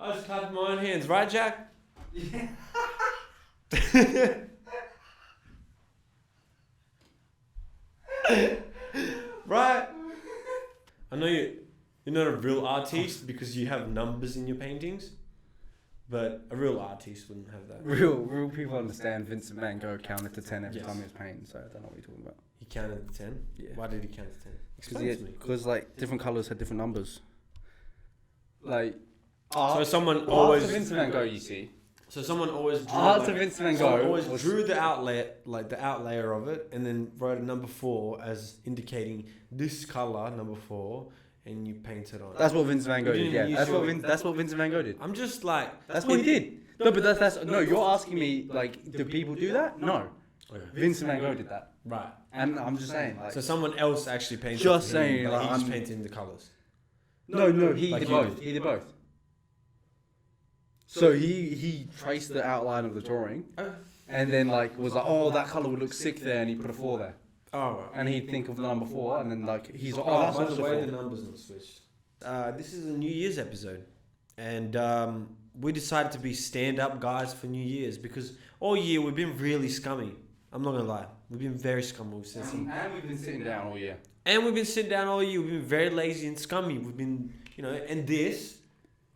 I was clapping my own hands, right, Jack? Yeah. Right? I know you're not a real artist because you have numbers in your paintings, but a real artist wouldn't have that. Real people understand Vincent Van Gogh counted to 10 every time he was painting, so I don't know what you're talking about. He counted to 10? Yeah. Why did he count to 10? Explain to me. Because like different colours had different numbers. Like So someone always... Vincent Van Gogh, you see. So someone always drew... Art of Vincent Van Gogh always drew the outlet, like the outlayer of it, and then wrote a number 4 as indicating this colour, number 4, and you painted on it. That's what Vincent Van Gogh did, yeah. That's what Vincent Van Gogh did. I'm just like... That's what he did. No, but that's no, you're asking me, like, do people do that? No. Okay. Vincent Van Gogh did that. Right. And I'm just saying, like... So someone else actually painted Just it, saying, but like, he just I'm- painted in the colours. No, he Like did you both. did. He did both. So he traced the outline of the drawing, and then like was like, oh, that color would look sick there, and he put a 4 there, Oh, right. and he'd think of the number 4, and then like he's like, Oh, that's by the also way, 4. the numbers not switched. This is a New Year's episode, and we decided to be stand-up guys for New Year's because all year we've been really scummy. I'm not gonna lie, we've been very scummy. We've said some, And we've been sitting down all year. and we've been sitting down all year. We've been very lazy and scummy. We've been, and this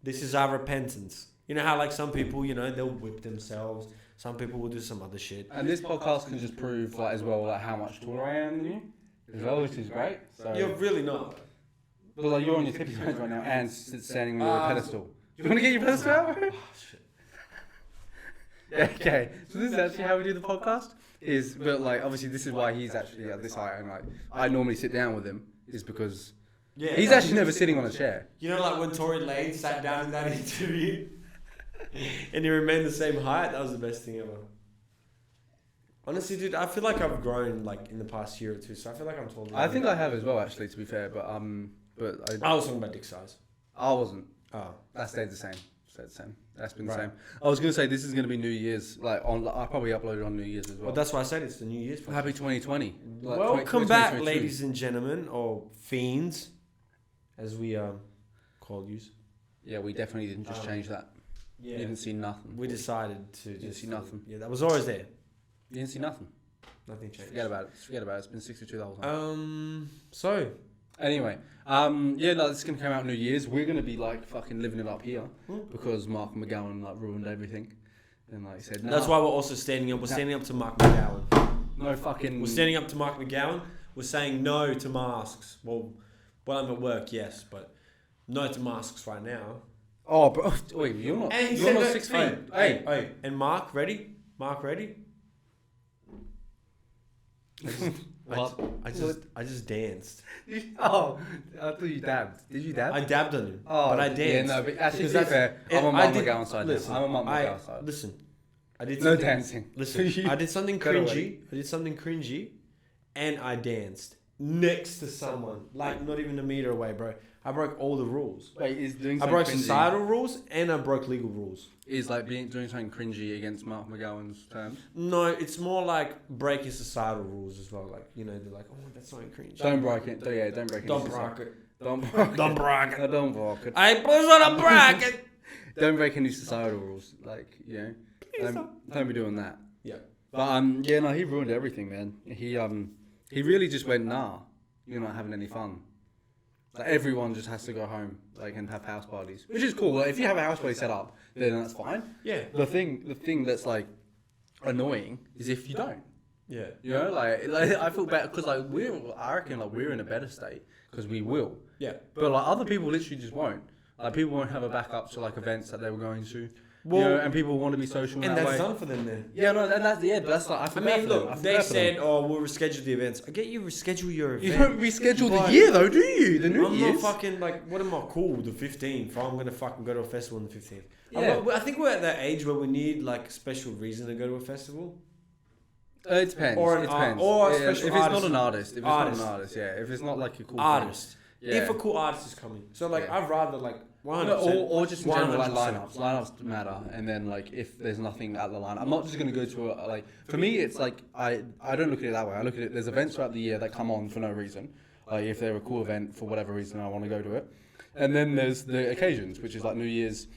is our repentance. You know how like some people, they'll whip themselves. Some people will do some other shit. And this podcast can just prove like as well like how much taller I am than you, as well, which is great. So You're really not. but like you're on your tippy toes right now and standing on your pedestal. Do you want to get your pedestal out? Oh, shit. Yeah, okay. So this is actually how we do the podcast. But like obviously this is why he's actually at this height, and like I normally sit down with him is because Yeah, he's actually never sitting on a chair. You know, like when Tory Lane sat down in that interview and he remained the same height. That was the best thing ever. Honestly, dude, I feel like I've grown like in the past year or two, so I feel like I'm taller. I think I have as well, actually, to be fair. But I was talking about dick size. I wasn't. Oh, That stayed the same. That's been the Right. same. I was gonna say this is gonna be New Year's. Like I probably uploaded on New Year's as well. well, that's why I said it's the New Year's. podcast. Happy 2020. Like, Welcome back, 2022. ladies and gentlemen, or fiends, as we call you. Yeah, we definitely didn't just change that. Yeah, You didn't see nothing. we decided to didn't just see nothing. Yeah, that was always there. You didn't see nothing. Nothing changed. Forget about it. It's been 62 the whole time. So Anyway, yeah, no, this is gonna come out New Year's. We're gonna be like fucking living it up here because Mark McGowan like ruined everything, and like said, that's why we're also standing up. We're standing up to Mark McGowan. no fucking. We're standing up to Mark McGowan. We're saying no to masks. Well, I'm at work, yes, but no to masks right now. Oh, bro, wait, you're not. And he You're said not that- 6 feet. Hey. And Mark, ready? Mark, ready? What? I just danced. Oh, I thought you dabbed. Did you dab? I dabbed on him, Oh, but I danced. Yeah, no, but actually, Because to be fair, I'm on I Mark did- McGowan side. Listen, I'm on Mark McGowan side. Listen, I did No something- dancing. Listen, I did something Cut away. cringy. I did something cringy, and I danced next to someone, like not even a meter away, bro. I broke all the rules. Wait, is doing I something broke cringy, societal rules and I broke legal rules. is like doing something cringy against Mark McGowan's terms. No, it's more like breaking societal rules as well. Like, they're like, oh, that's not cringe. Don't break it. Yeah, don't break it. Don't break it. Don't break it. Don't break it. No, don't break it. I push on a bracket. Don't break any societal rules. Like, don't be doing that. Yeah. But yeah, no, he ruined everything, man. He really just went, nah, you're not having any fun. Like everyone just has to go home, like, and have house parties, which is cool. Like, if you have a house party set up, then that's fine. Yeah. The thing that's like annoying is if you don't. Yeah. You know, like I feel bad because like I reckon like we're in a better state because we will. Yeah. But like other people literally just won't. Like people won't have a backup to like events that they were going to. Well, and people want to be social in And that that's way. done for them then. Yeah, no, and that's but that's like I I feel mean, bad for them. I look, feel they bad for them. said, oh, we'll reschedule the events. I get you reschedule your event. You don't reschedule But the year though, do you? The New I'm Year's. not fucking like, what am I cool? The 15th. I'm going to fucking go to a festival on the 15th. Yeah. I think we're at that age where we need like a special reason to go to a festival. It depends. Or it an depends. or a Yeah, special if it's artist. not an artist, if it's Artist. not an artist, yeah. If it's not like a cool Artist. thing, yeah. If a cool artist is coming. So like, Yeah. I'd rather like 100%. No, or just in general, like 100%. lineups matter, and then like if there's nothing at the lineup, I'm not just gonna go to a like. For me, it's like I don't look at it that way. I look at it. There's events throughout the year that come on for no reason. Like if they're a cool event for whatever reason, I want to go to it. And then there's the occasions, which is like New Year's,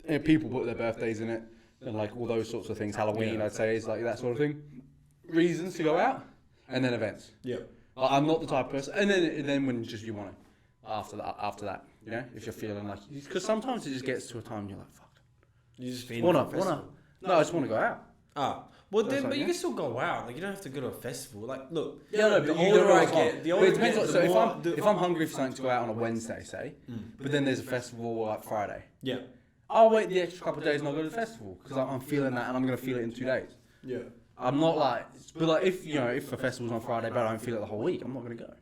And people put their birthdays in it and like all those sorts of things. Halloween, Yeah. I'd say, is like that sort of thing. Reasons to go out, and then events. Yeah. I'm not the type of person. And then when just you want it after that, you know, if you're feeling like, because sometimes it just gets to a time you're like, fuck. You just No, I just want to go out. Ah, well That's then, like, but you yeah. can still go out. Like you don't have to go to a festival. Like, look, Yeah, no, the but you older don't know I what's get, on. the But older it I depends. get, So the if more, if I'm hungry for something to go out on a Wednesday, say, but then there's a festival like Friday, yeah, I'll wait the extra couple of days and I'll go to the festival because I'm feeling that and I'm gonna feel it in 2 days. yeah, I'm not like, but like if you know if a festival's on Friday but I don't feel it the whole week, I'm not gonna go.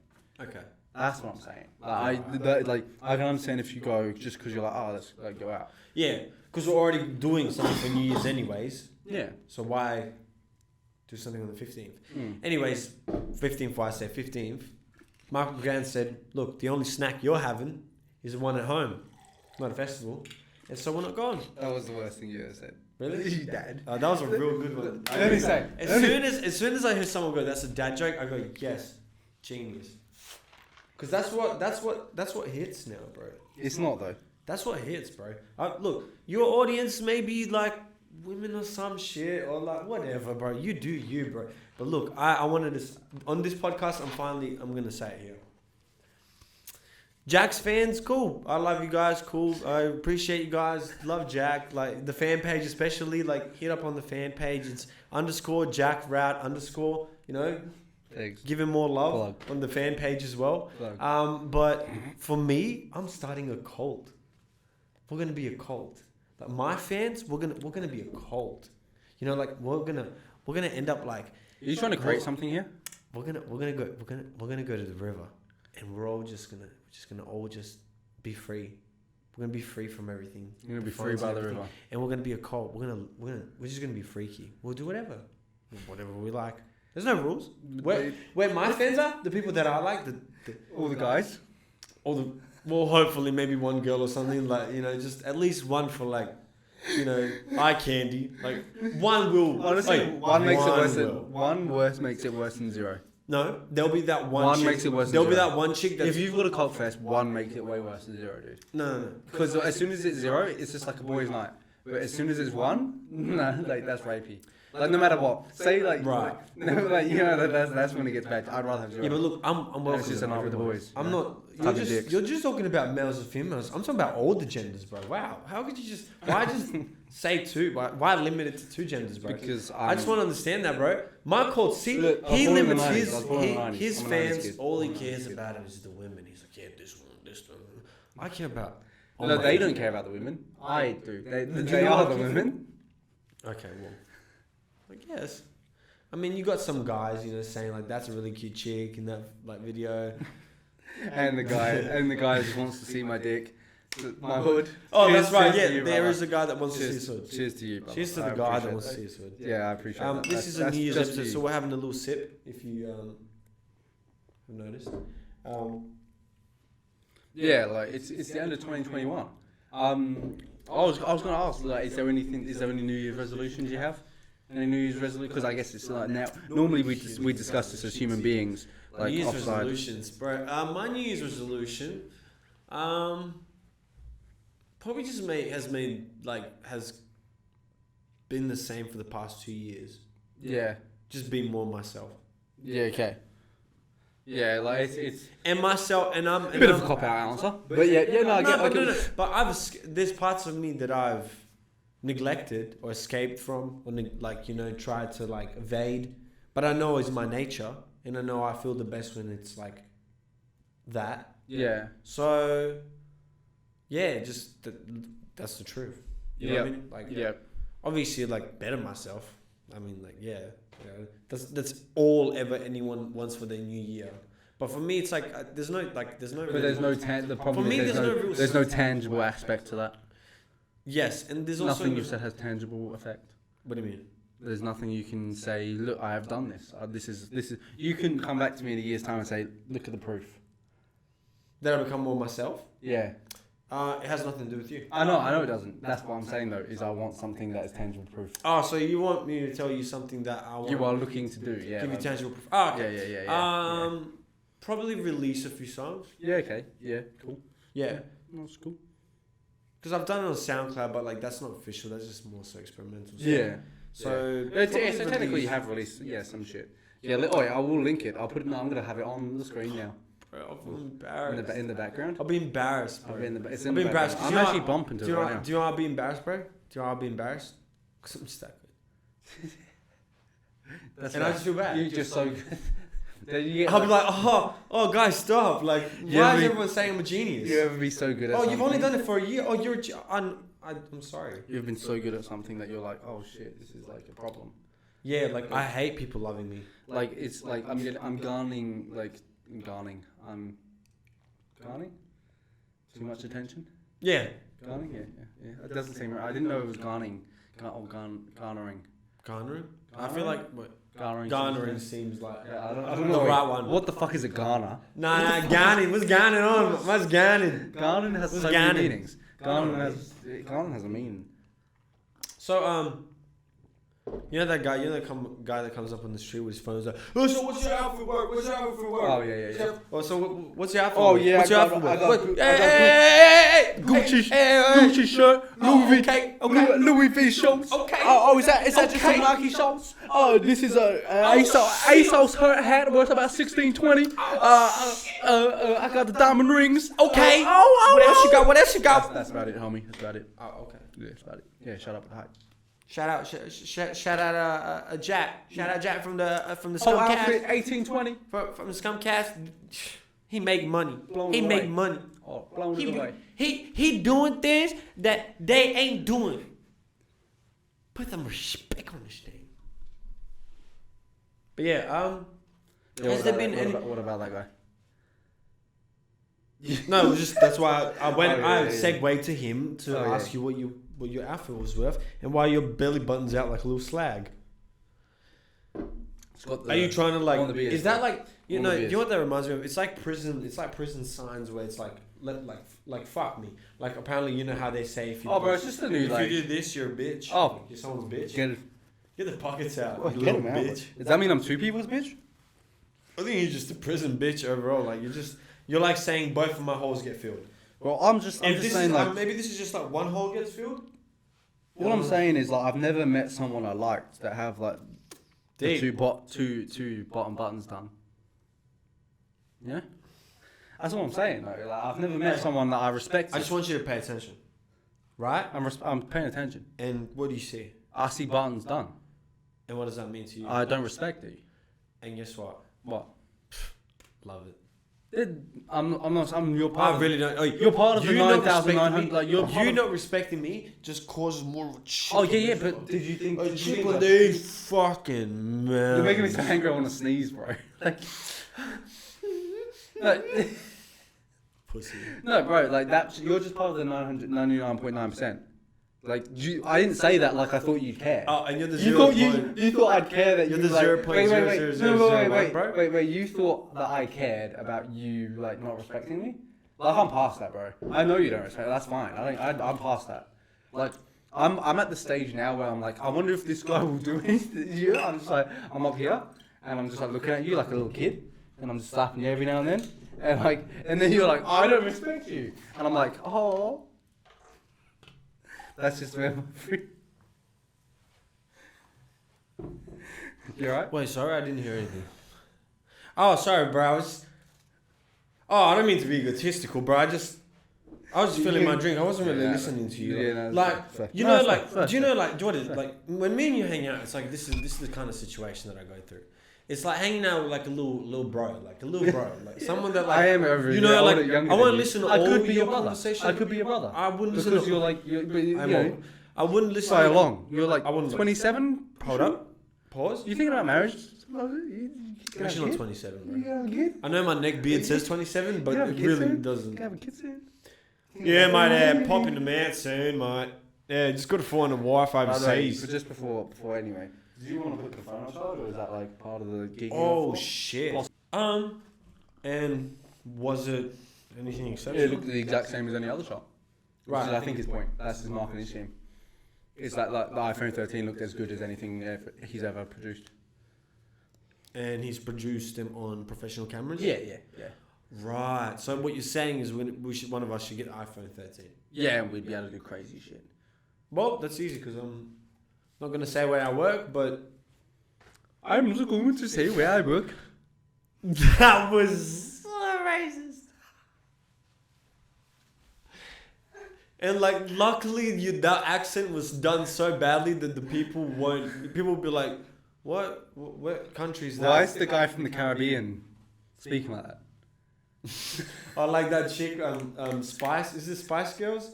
okay, That's what I'm saying. Like I can understand if you go just because you're like, oh, let's like go out. yeah, because we're already doing something for New Year's anyways. Yeah. So why do something on the 15th? Mm. Anyways, 15th. Why I say 15th? Michael Grant said, "Look, the only snack you're having is the one at home, not a festival, and so we're not going." That was the worst thing you ever said. Really? You dad. That was a real good one. Let me say. As soon as I hear someone go, "That's a dad joke," I go, "Yes, genius." Because that's what hits now, bro. It's not though. That's what hits, bro. Look, your audience may be like women or some shit or like whatever, bro. You do you, bro. But look, I wanted to on this podcast. I'm gonna say it here. Jack's fans, cool. I love you guys, cool. I appreciate you guys. Love Jack. Like the fan page, especially. Like hit up on the fan page. It's _JackRout_. You know, Thanks. give him more love Plug. on the fan page as well. Plug. But for me, I'm starting a cult. We're gonna be a cult. Like my fans, we're gonna be a cult. You know, like we're gonna end up like. Are you trying to create something here? We're gonna go to the river, and we're just gonna all be free. We're gonna be free from everything. You're gonna be free phones by and the everything. river. And we're gonna be a cult. We're just gonna be freaky. We'll do whatever we like. There's no rules. Where my fans are, the people that I like, All the guys. all the well, hopefully maybe one girl or something, like, you know, just at least one for like, you know, eye candy. Like one will Honestly, like, one makes it worse will. than one worse makes it worse than zero. No, there'll be that one. One chick, makes it worse than There'll be zero. that one chick that If you've got a cult fest, one makes it way worse than zero, dude. no. Because as soon as it's zero, it's just like a boys' night. But as soon as it's one, nah, like that's rapey. Like no matter what, say like Right. like you know that's when it gets bad. I'd rather have zero. Yeah, but look, I'm It's welcome just to a night with the everyone. boys. I'm Yeah. not. Type of dicks. You're just talking about males and females. I'm talking about all the genders, bro. Wow, how could you just? Why just say two? Why limit it to two genders, bro? Because I just want to understand that, bro. My cult, see, Look, I was he born in the limits 90s. his I was born in the 90s. his I'm a 90s fans. kid. All he I'm a 90s cares kid. about is the women. He's like, yeah, this one. I care about. No, they don't care about the women. I do. They are the women. Okay, well, I guess. I mean, you got some guys, you know, saying like that's a really cute chick in that like video. And the guy just wants to see my dick, my hood. Oh, Cheers- that's right. cheers to Yeah, you, there brother. is a guy that wants to see Cheers, his hood. cheers to you, brother. Cheers to I the guy that appreciate wants to that. see his hood. Yeah, I appreciate that. This is a That's New Year's just episode, you. so we're having a little sip. If you have noticed. Yeah, like it's the end of 2021. I was gonna ask, like, is there any New Year's resolutions you have? Any New Year's resolution? Because I guess it's like now. Normally we discuss this as human beings, like New Year's offside. resolutions, bro. My New Year's resolution, probably just has been the same for the past 2 years. Yeah. Just being more myself. Yeah. Okay. Yeah, like it's And myself, and I'm a bit of a cop out answer, but yeah, no, I get. no. But there's parts of me that I've neglected or escaped from, or tried to like evade. But I know it's my nature, and I know I feel the best when it's like that. Yeah. So, yeah, just that's the truth. You know what I mean? Like, Yeah. obviously, like better myself. I mean, like, yeah, you know, that's all ever anyone wants for their new year. But for me, it's like there's no. But there's no the problem. For me, is real there's no tangible aspect to that. Yes, and there's also Nothing you said has tangible effect. What do you mean? There's nothing you can say. Look, I have done this. This is. You can come back to me in a year's time and say, look at the proof. That I become more myself. Yeah. It has nothing to do with you. I know it doesn't. That's what I'm saying though. Is I want something that is tangible proof. Oh, so you want me to tell you something that I want? You are looking to do. Yeah. Give you like- tangible proof. Oh, okay. Yeah. Probably release a few songs. Yeah. Okay. Yeah. Cool. Yeah. That's cool. because I've done it on SoundCloud, but like that's not official. That's just more so experimental. Yeah. So So technically you have released some shit. Yeah. I will link it. I'll put it. I'm gonna have it on the screen now. Bro, I'll be embarrassed. In the background. I'll be embarrassed, bro. It's I'll in be the embarrassed. background. I'm actually bumping to it right now. Do you know why I'll be embarrassed, bro? Do you know why I'll be embarrassed? Because I'm just that good. That's and I just feel bad. You're just so good. I'll be like, oh, guys, stop! Like, why is everyone saying I'm a genius? You ever be so good at something? something? You've only done it for a year. Oh, I'm sorry. You've been so good at something that you're like, oh shit, this is like a problem. Yeah, like I hate people loving me. Like it's like I'm garnering too much attention. Yeah. Garnering, yeah. It doesn't seem right. I didn't know it was garnering. Garnering. Garnering? I feel like Garnering seems like I don't know the right one. What the fuck is a garner? Nah, garning. What's garning on? What's garning? Garning has so many meanings. Garning has a meaning. So you know that guy, guy that comes up on the street with his phone is like, oh, so what's your outfit work? What's your outfit work? Oh yeah. Oh, so what's your outfit? Oh work? yeah. What's your outfit? Work? Hey, Gucci shirt, Louis V. Okay. Louis V shorts. Okay. Oh, is that just some Nike shorts? Oh, this is a ASOS hat worth about $16.20. I got the diamond rings. Okay. What else you got? That's about it, homie. That's about it. Oh, okay. Yeah, that's about it. Yeah, shut up with the hype. Shout out Jack. Shout out Jack from the Whole ScumCast. outfit, 1820. From the ScumCast. He make money. Blown He away. make money. Oh, blown it away. He doing things that they ain't doing. Put some respect on this name. But yeah, has there been any? What about that guy? No, it was just that's why I went. I segued yeah. to him to ask you what your outfit was worth and why your belly buttons out like a little slag. Are you trying to like? Is that like you know? You know what that reminds me of? It's like prison. It's like prison signs where it's like like fuck me. Like apparently you know how they say if you bro, it's just a new if you do this you're a bitch. Oh, you're someone's bitch. Get the pockets out. Oh, you little bitch. Does that mean I'm two people's bitch? I think you're just a prison bitch overall. Like you're like saying both of my holes get filled. Well, I'm just saying like maybe this is just like one hole gets filled. All I'm saying is like I've never met someone I liked that have like the two bottom buttons done. Yeah, that's what I'm saying. Though. Like, I've never met someone that I respect. I just want you to pay attention, right? I'm paying attention. And what do you see? I see buttons done. And what does that mean to you? I don't respect it. And guess what? What? Love it. I'm your part. I really don't. Oh, you're part of the 9,900. Like you not respecting me just causes more of a chip. Oh yeah. But did you think? A chip on the fucking man. You're making me so angry. I want to sneeze, bro. Pussy. No, bro. Like that. You're just part of the 99.9%. Like I didn't say that. Like I thought you'd care. Oh, and you're the you thought I'd care that you're you the like, wait, you thought that I cared about you like not respecting me. Like I'm past that, bro. I know you don't respect. That's fine. I'm past that. Like I'm at the stage now where I'm like, I wonder if this guy will do anything. Yeah, I'm just like I'm up here and I'm just like looking at you like a little kid and I'm just slapping you every now and then and then you're like, I don't respect you and I'm like, oh. That's just where my free. You alright? Wait, sorry, I didn't hear anything. Oh, sorry, bro. I don't mean to be egotistical, bro. I was just filling my drink. I wasn't really listening to you. Yeah, no, like, fair. you know, like, do you know, like, Jordan, like, when me and you hang out, it's like this is the kind of situation that I go through. It's like hanging out with like a little bro, like someone that like I am over. You know, like I won't listen to I all could be your your brother. conversation. I could be your brother. I wouldn't listen because to you're like I wouldn't listen. By along. You're like I wouldn't 27. Hold up. Pause. You thinking about marriage? I'm actually not 27, bro. You have a kid? I know my neck beard says 27, but it really doesn't. You have a kid soon? Yeah, mate. Pop in the mat soon, mate. Yeah, just got to find a wife overseas. But just before anyway. Do you want to put the phone on charge, or is that like part of the gig? Oh shit. And was it anything exceptional? It looked the exact same as any other shot. Right. Which is, I think his point. That's his marketing scheme. It's like the iPhone 13 looked as good as anything he's ever produced. And he's produced them on professional cameras? Yeah. Right. So what you're saying is one of us should get iPhone 13. Yeah, and we'd be able to do crazy shit. Well, that's easy because I'm not going to say where I work, but... I'm not going to say where I work. That was so racist. And like, luckily, that accent was done so badly that the people won't... People will be like, what country is that? Why is the guy from the Caribbean speaking like that? I like that chick, Spice. Is it Spice Girls?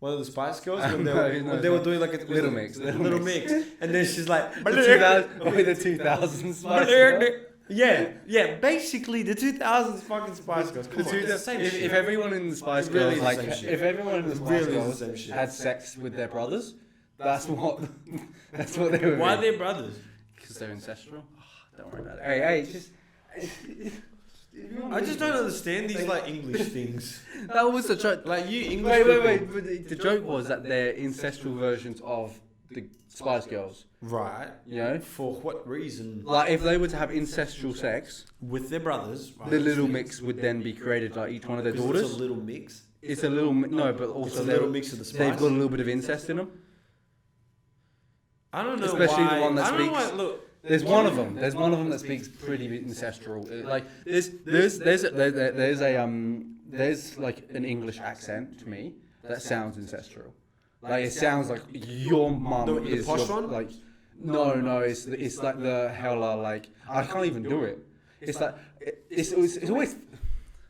One of the Spice Girls when they were doing like a Little Mix. Little Mix, and then she's like the 2000s Spice Girls. Yeah. Basically, the 2000s fucking Spice Girls. Come on, it's the same shit. If everyone in the Spice Really Girls, is the like, same shit. if everyone in the Spice Really is Girls the same shit. had sex with their brothers, that's what they were. Why are they brothers? Because they're ancestral. Oh, don't worry about it. Hey, it's just. I just don't understand these like English things. That was the joke. Like you English. Wait. But the joke was that they're ancestral versions of the Spice Girls. Right. You know? For what reason? Like, if they were to have ancestral sex, With their brothers. Right? the Little Mix would then be created, like each one of their 'Cause daughters. It's a little mix. It's a little, no, but also It's a little mix of the spice. they've got a little bit of incest in them. I don't know Especially why. the one that I don't know speaks- why. Look. There's one of them. There's one of them that speaks pretty ancestral. Like there's like an English accent to me that sounds ancestral. Like it sounds like your mum The is posh your, one? like no, it's like the hella like I can't even do it. It's like it's always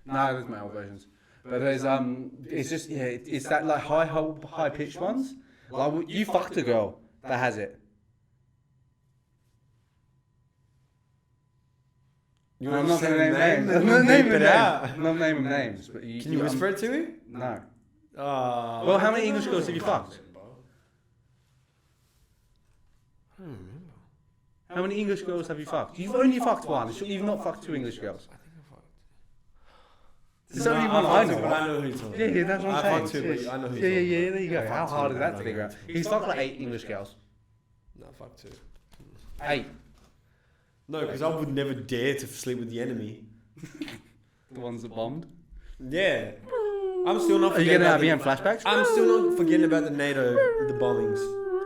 no, there's male versions, but there's it's just it's that like high pitched ones. Like you fucked a girl that has it. I'm not going to name names. I'm not naming names. I'm not naming names. But Can you whisper it to me? No. Well, how many English girls have you fucked? I don't remember. How many English girls have you fucked? You've only fucked one. You've not fucked two English girls. I think I fucked. There's only one I know. But I know who you're talking Yeah, that's what I'm saying. I fucked two, but I know who you're talking Yeah, there you go. I How fucked hard two, is that but to I figure know out? who He's fucked like 8 English girls. No, fuck two. 8. No, because I would never dare to sleep with the enemy. The ones that bombed. Yeah. I'm still not Are you forgetting going to about have flashbacks? I'm still not forgetting about the NATO, the bombings.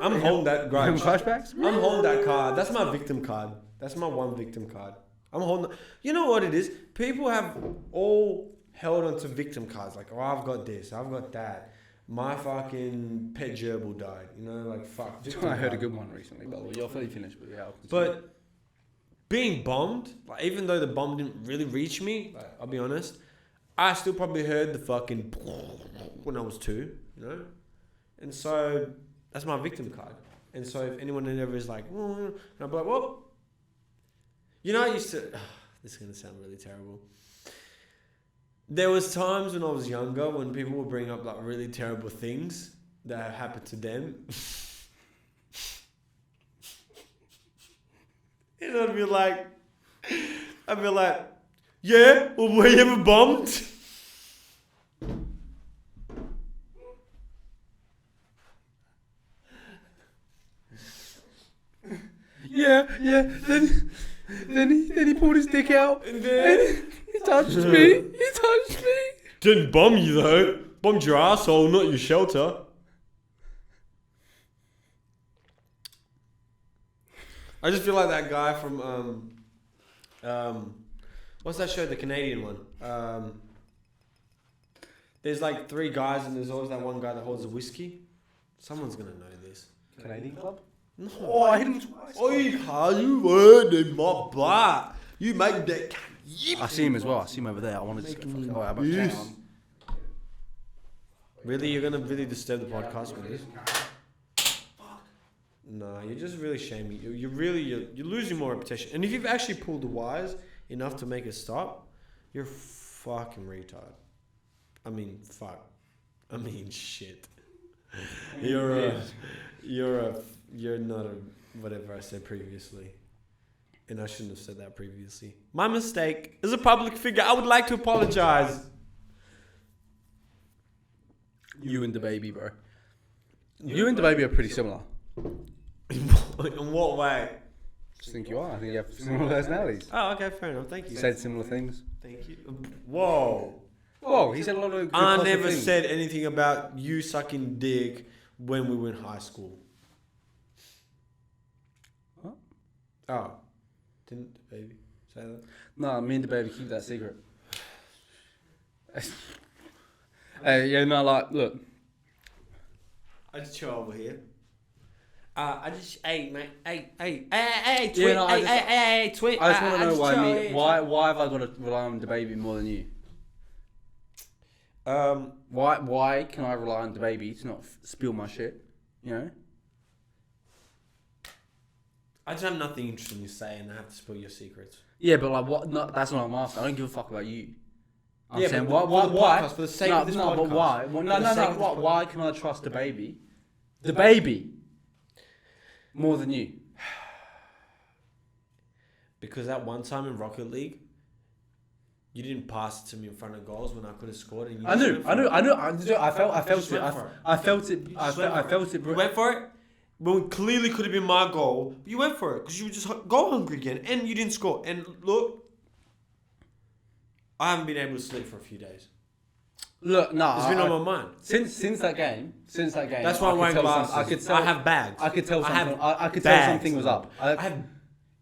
I'm holding that Having grudge. flashbacks? I'm holding that card. That's my victim card. That's my one victim card. I'm holding... You know what it is? People have all held onto victim cards. Like, oh, I've got this. I've got that. My fucking pet gerbil died. You know, like, fuck. I heard a good one recently, by the way. You're fully finished, but yeah. But being bombed, like, even though the bomb didn't really reach me, like, I'll be honest, I still probably heard the fucking when I was 2, you know? And so that's my victim card. And so if anyone ever is like, and I'll be like, well, you know, I used to, this is going to sound really terrible. There was times when I was younger when people would bring up like really terrible things that happened to them. And I'd be like, yeah, well, were you ever bombed? Yeah. Then he pulled his dick out. And then He touched me. didn't bomb you though. Bombed your asshole, not your shelter. I just feel like that guy from what's that show? The Canadian one. There's like 3 guys and there's always that one guy that holds a whiskey. Someone's gonna know this. Canadian club? No. Oh, I hit him twice. Oi, how you word in my butt? You make that. I see him as well. I see him over there. I wanted to Making go. Oh, how about abuse. Cam? Really, you're gonna really disturb the podcast with this? Nah, you're just really shaming. You're losing more reputation. And if you've actually pulled the wires enough to make it stop, you're fucking retard. I mean, fuck. I mean, shit. You're not a whatever I said previously. And I shouldn't have said that previously. My mistake. As a public figure, I would like to apologize. You and the baby, bro. You and the baby are pretty similar. In what way? just think you are. I think you have similar personalities. Oh, okay, fair enough. Thank you. Said similar things. Thank you. Whoa. Whoa, he said a lot of good I positive never things. said anything about you sucking dick when we were in high school. What? Oh. Didn't the baby say that? No, me and the baby keep that secret. Hey, yeah, no, like, look. I just chill over here. Hey, mate, hey, twin, Yeah, no, hey, twin. I just want to know chill here. why have I got to rely on the baby more than you? Why can I rely on the baby to not spill my shit? You know? I just have nothing interesting to say, and I have to spill your secrets. Yeah, but like, what? No, that's not what I'm asking. I don't give a fuck about you. I'm Yeah, saying, but why? for the podcast, for the sake of this no, but podcast. why? Well, no, For the no, sake no. of this podcast. Why can I trust the baby? The baby more than you? Because that one time in Rocket League, you didn't pass it to me in front of goals when I could have scored. And you I knew. I felt just it. went for it. I felt it. I felt it. You went for it. Well, clearly could have been my goal, but you went for it because you were just goal hungry again, and you didn't score. And look, I haven't been able to sleep for a few days. Look, no. It's been on my mind. Since that game. That's why I'm wearing glasses. I have bags. I could tell I have something. I could tell bags. something was up. I have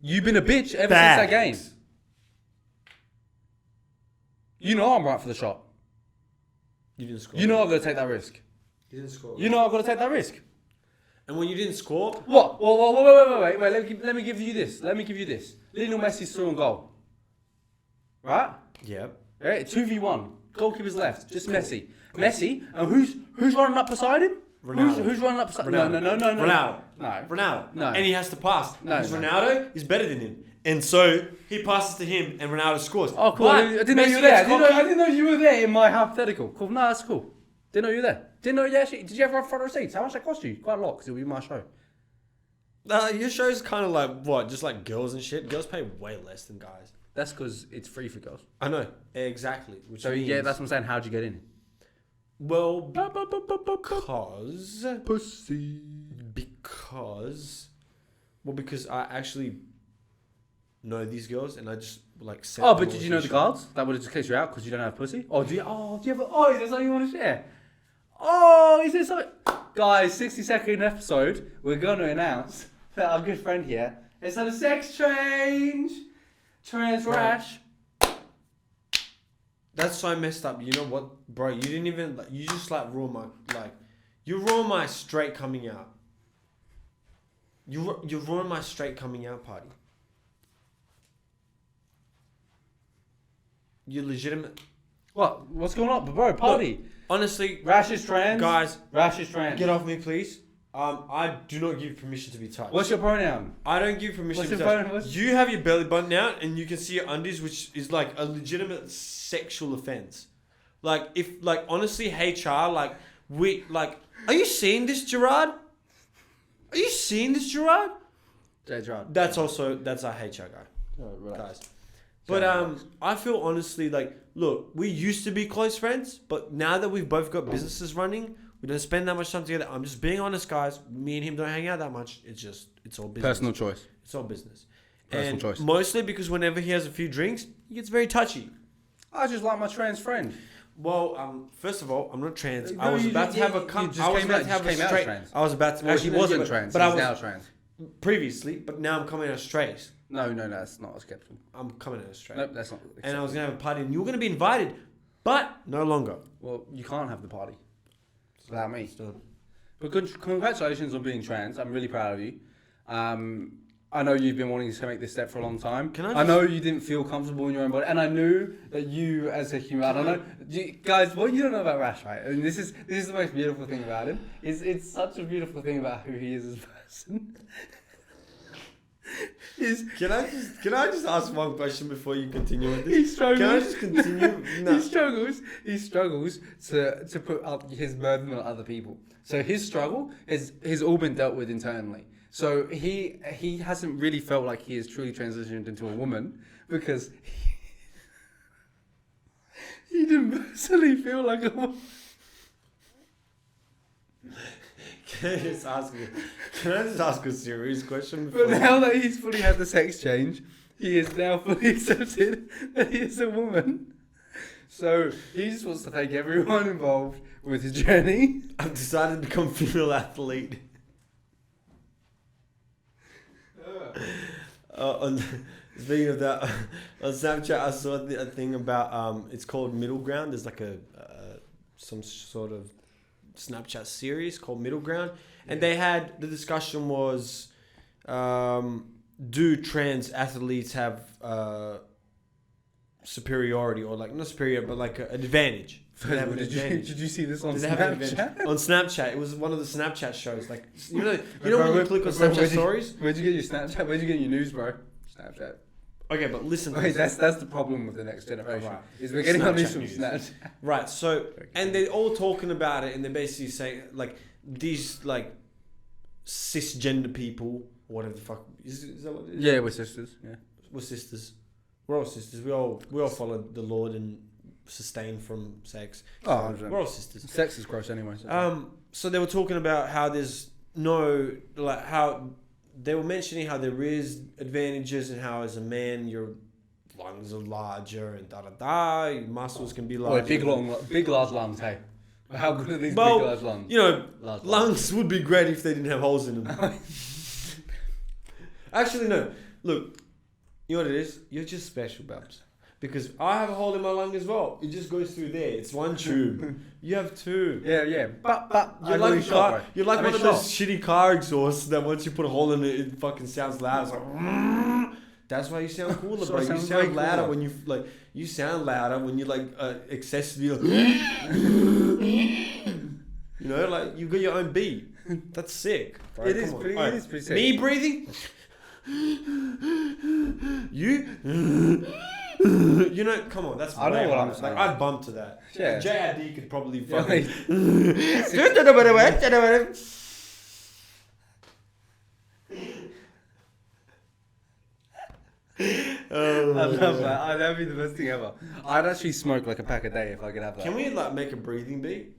You've been a bitch ever bags. since that game. You know I'm right for the shot. You didn't score. You know I've got to take that risk. You didn't score. You know I've got to take that risk. And when you didn't score, What? Wait. Let me give you this. Lionel Messi's through on goal. Right? yeah, Right? 2v1. Goalkeeper's left. Just Messi. Messi. And who's running up beside him? Ronaldo. Who's running up beside him? Ronaldo. No. Ronaldo. No. Ronaldo. No. And he has to pass. No, Because no. Ronaldo is better than him. And so he passes to him and Ronaldo scores. Oh, cool. But I didn't know you were Messi there. gets I didn't know you were there in my hypothetical. Cool. No, that's cool. Didn't know you were there. Didn't know you actually. Did you ever have front row seats? How much that cost you? Quite a lot, because it'll be my show. Your show's kind of like what? Just like girls and shit. Girls pay way less than guys. That's because it's free for girls. I know exactly. Which So means, yeah, that's what I'm saying. How'd you get in? well because Pussy. because I actually know these girls and I just like. Sent Oh, them but all did you to know the shit. cards? That would have just case you out because you don't have pussy. Oh, do you? Oh, do you have? Oh, is there something you want to share? Oh, is there something? Guys, 60-second episode. We're going to announce that our good friend here has had a sex change. Trans rash. That's so messed up. You know what, bro? You didn't even like. You just like ruined my straight coming out. You ruined my straight coming out party. You legitimate. What? What's going on, bro? Party. Look, honestly, Rash is trans. guys, Rash is trans. get off me, please. I do not give permission to be touched. What's your pronoun? I don't give permission What's to be your touched. phone? You have your belly button out and you can see your undies, which is like a legitimate sexual offense. Like if like honestly, HR, like we like. Are you seeing this, Gerard? Are you seeing this, Gerard? Jay Gerard. That's our HR guy, guys. But I feel honestly like, look, we used to be close friends, but now that we've both got businesses running, we don't spend that much time together. I'm just being honest, guys. Me and him don't hang out that much. It's all business. Personal choice. It's all business. Personal And choice. mostly because whenever he has a few drinks, he gets very touchy. I just like my trans friend. Well, first of all, I'm not trans. No, I was you about just- to have a you cum. just I was came about out- to have you a just came out straight. trans. I was about to. Well, he actually, wasn't but- trans. but I He's was now trans. previously, but now I'm coming out straight. No, that's not acceptable. I'm coming out straight. Nope, that's not acceptable. And I was gonna have a party, and you were gonna be invited, but no longer. Well, you can't have the party without me. It's done. But congratulations on being trans. I'm really proud of you. I know you've been wanting to make this step for a long time. I know you didn't feel comfortable in your own body, and I knew that you, as a human, I don't know, guys. What you don't know about Rash, right? And this is the most beautiful thing about him. It's such a beautiful thing about who he is as a person. Can I just ask one question before you continue with this? He struggles. Can I just continue? No. He struggles to put up his burden on other people. So his struggle has all been dealt with internally. So he hasn't really felt like he has truly transitioned into a woman because he didn't personally feel like a woman. Can I just ask a serious question? But now that he's fully had the sex change, he is now fully accepted that he is a woman. So he just wants to take everyone involved with his journey. I've decided to become female athlete. Speaking of that, on Snapchat I saw a thing about it's called Middle Ground. There's like some sort of Snapchat series called Middle Ground, and they had the discussion was, do trans athletes have superiority, or like not superior but like an advantage? Did you see this on Snapchat? On Snapchat, it was one of the Snapchat shows. Like you know when you click on Snapchat stories. Where'd you get your Snapchat? Where'd you get your news, bro? Snapchat. Okay, but listen. Wait, that's the problem with the next generation. Right. Is we're getting on this from Snapchat. Right. So and they're all talking about it, and they're basically saying like these like cisgender people, whatever the fuck is that what it is? Yeah, we're sisters. Yeah, we're sisters. We're all sisters. We all follow the Lord and sustain from sex. So we're all sisters. Sex is gross anyway. So. So they were talking about how there's no like how they were mentioning how there is advantages and how as a man your lungs are larger and your muscles can be larger. Big large lungs. Hey, how good are these big large lungs? You know, lungs would be great if they didn't have holes in them. Actually, no. Look, you know what it is? You're just special, Babs. Because I have a hole in my lung as well. It just goes through there. It's one tube. You have two. Yeah. But you're like one of those shitty car exhausts that once you put a hole in it, it fucking sounds loud. It's like, that's why you sound cooler, bro. You sound louder when you like. You sound louder when you like excessively. You know, like you got your own beat. That's sick. Bro. It is pretty sick. Me breathing. You. You know, come on, that's I know what I'm saying. Like, I'd bump to that. Yeah. JID could probably fucking... I love that. That'd be the best thing ever. I'd actually smoke like a pack a day if I could have that. Can we like make a breathing beat?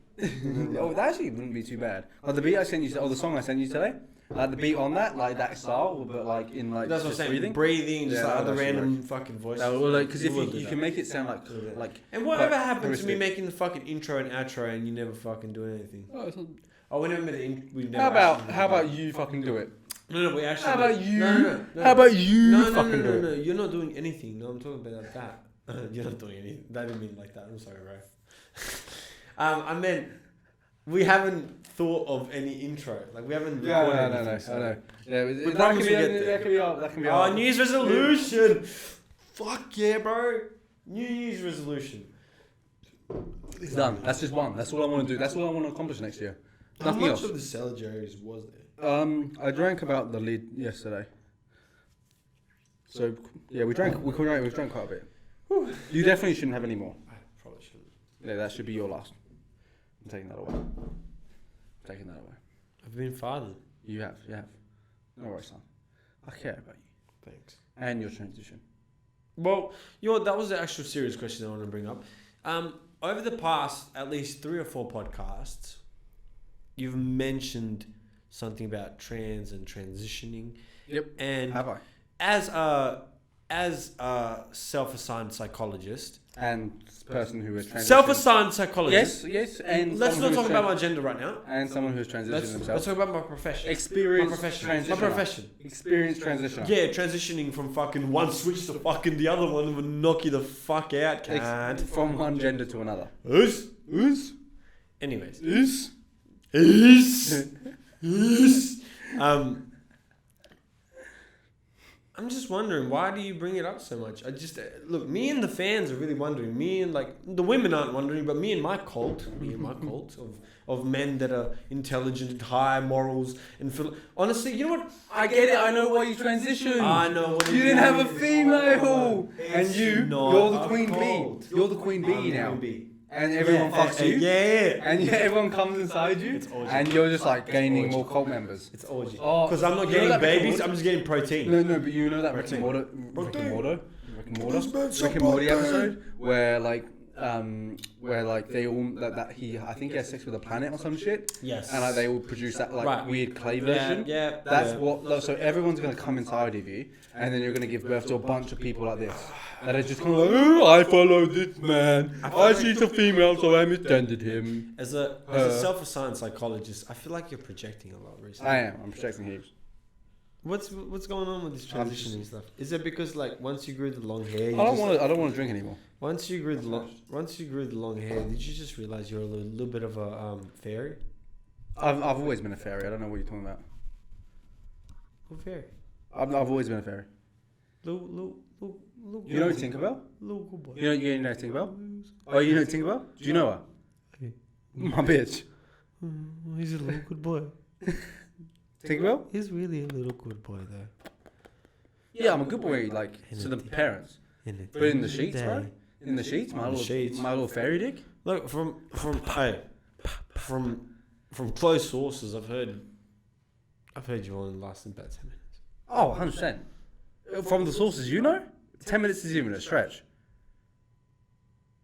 Oh, that actually wouldn't be too bad. Like the beat I sent you, the song I sent you today, the beat on that, like that style, but like in like that's what I'm saying. Breathing, just like other random fucking voices. No, well, like because if you can make it sound like. And whatever happened to me making the fucking intro and outro and you never fucking do anything? Oh, we never made it. How about you fucking do it? No, we actually. How about you? No. How about you fucking do it? No, you're not doing anything. No, I'm talking about that. You're not doing anything. That didn't mean like that. I'm sorry, bro. I meant we haven't thought of any intro. Like we haven't. No. I know. Yeah, that can be. Oh, New Year's resolution. Fuck yeah, bro. New Year's resolution. It's done. That's just one. That's all I want to do. That's all I want to accomplish next year. How much of the cellar Jerry's was there? I drank about the lid yesterday. So yeah, we drank quite a bit. You definitely shouldn't have any more. I probably shouldn't. Yeah, that should be your last. I'm taking that away. I've been fathered. You have. No worries, son. I care about you. Thanks. And your transition. Well, you know what? That was the actual serious question I want to bring up. Over the past at least 3 or 4 podcasts, you've mentioned something about trans and transitioning. Yep. And have I? As a self-assigned psychologist and person who is transitioned. Self-assigned psychologist. Yes. And let's not talk about my gender right now. And someone who's transitioned themselves. Let's talk about my profession. Experienced My profession. Experienced transitioner. Yeah, transitioning from fucking one switch to fucking the other one would knock you the fuck out, can't. From one gender to another. Anyways. I'm just wondering, why do you bring it up so much? I just look, me and the fans are really wondering. Me and like the women aren't wondering, but me and my cult of men that are intelligent, high morals, and honestly, you know what? I get it. I know why you transitioned. I know what you didn't have a female, and you're the queen bee. You're the queen bee now. And everyone fucks you. Yeah. And everyone comes inside you. And you're just like gaining more cult members. It's orgy. Because I'm not getting babies, I'm just getting protein. No, but you know that Rick and Morty episode where like where like they all that he I think he has sex with a planet or some shit. Yes. And like they all produce that like weird clay version. Yeah. That's what. So everyone's gonna come inside of you, and then you're gonna give birth to a bunch of people like this that are just kind of like, oh, I follow this man. I see the female, so I mistended him. As a self-assigned psychologist, I feel like you're projecting a lot recently. I am. I'm projecting heaps. What's going on with this transitioning stuff? Is it because like once you grew the long hair? I don't want to drink anymore. Once you grew the long hair, did you just realize you're a little bit of a fairy? I've always been a fairy. I don't know what you're talking about. What fairy? I've always been a fairy. Little. You know Tinkerbell? Little good boy. You know Tinkerbell? Oh, you know Tinkerbell? Do you know her? Hey. My bitch. He's a little good boy. Tinkerbell? He's really a little good boy though. Yeah, I'm a good boy, like to the parents. But in the sheets, bro. In the sheets, my little fairy dick. Look, from close sources, I've heard you only lasted about 10 minutes. Oh, 100%. From the sources you know, 10 minutes is even a stretch.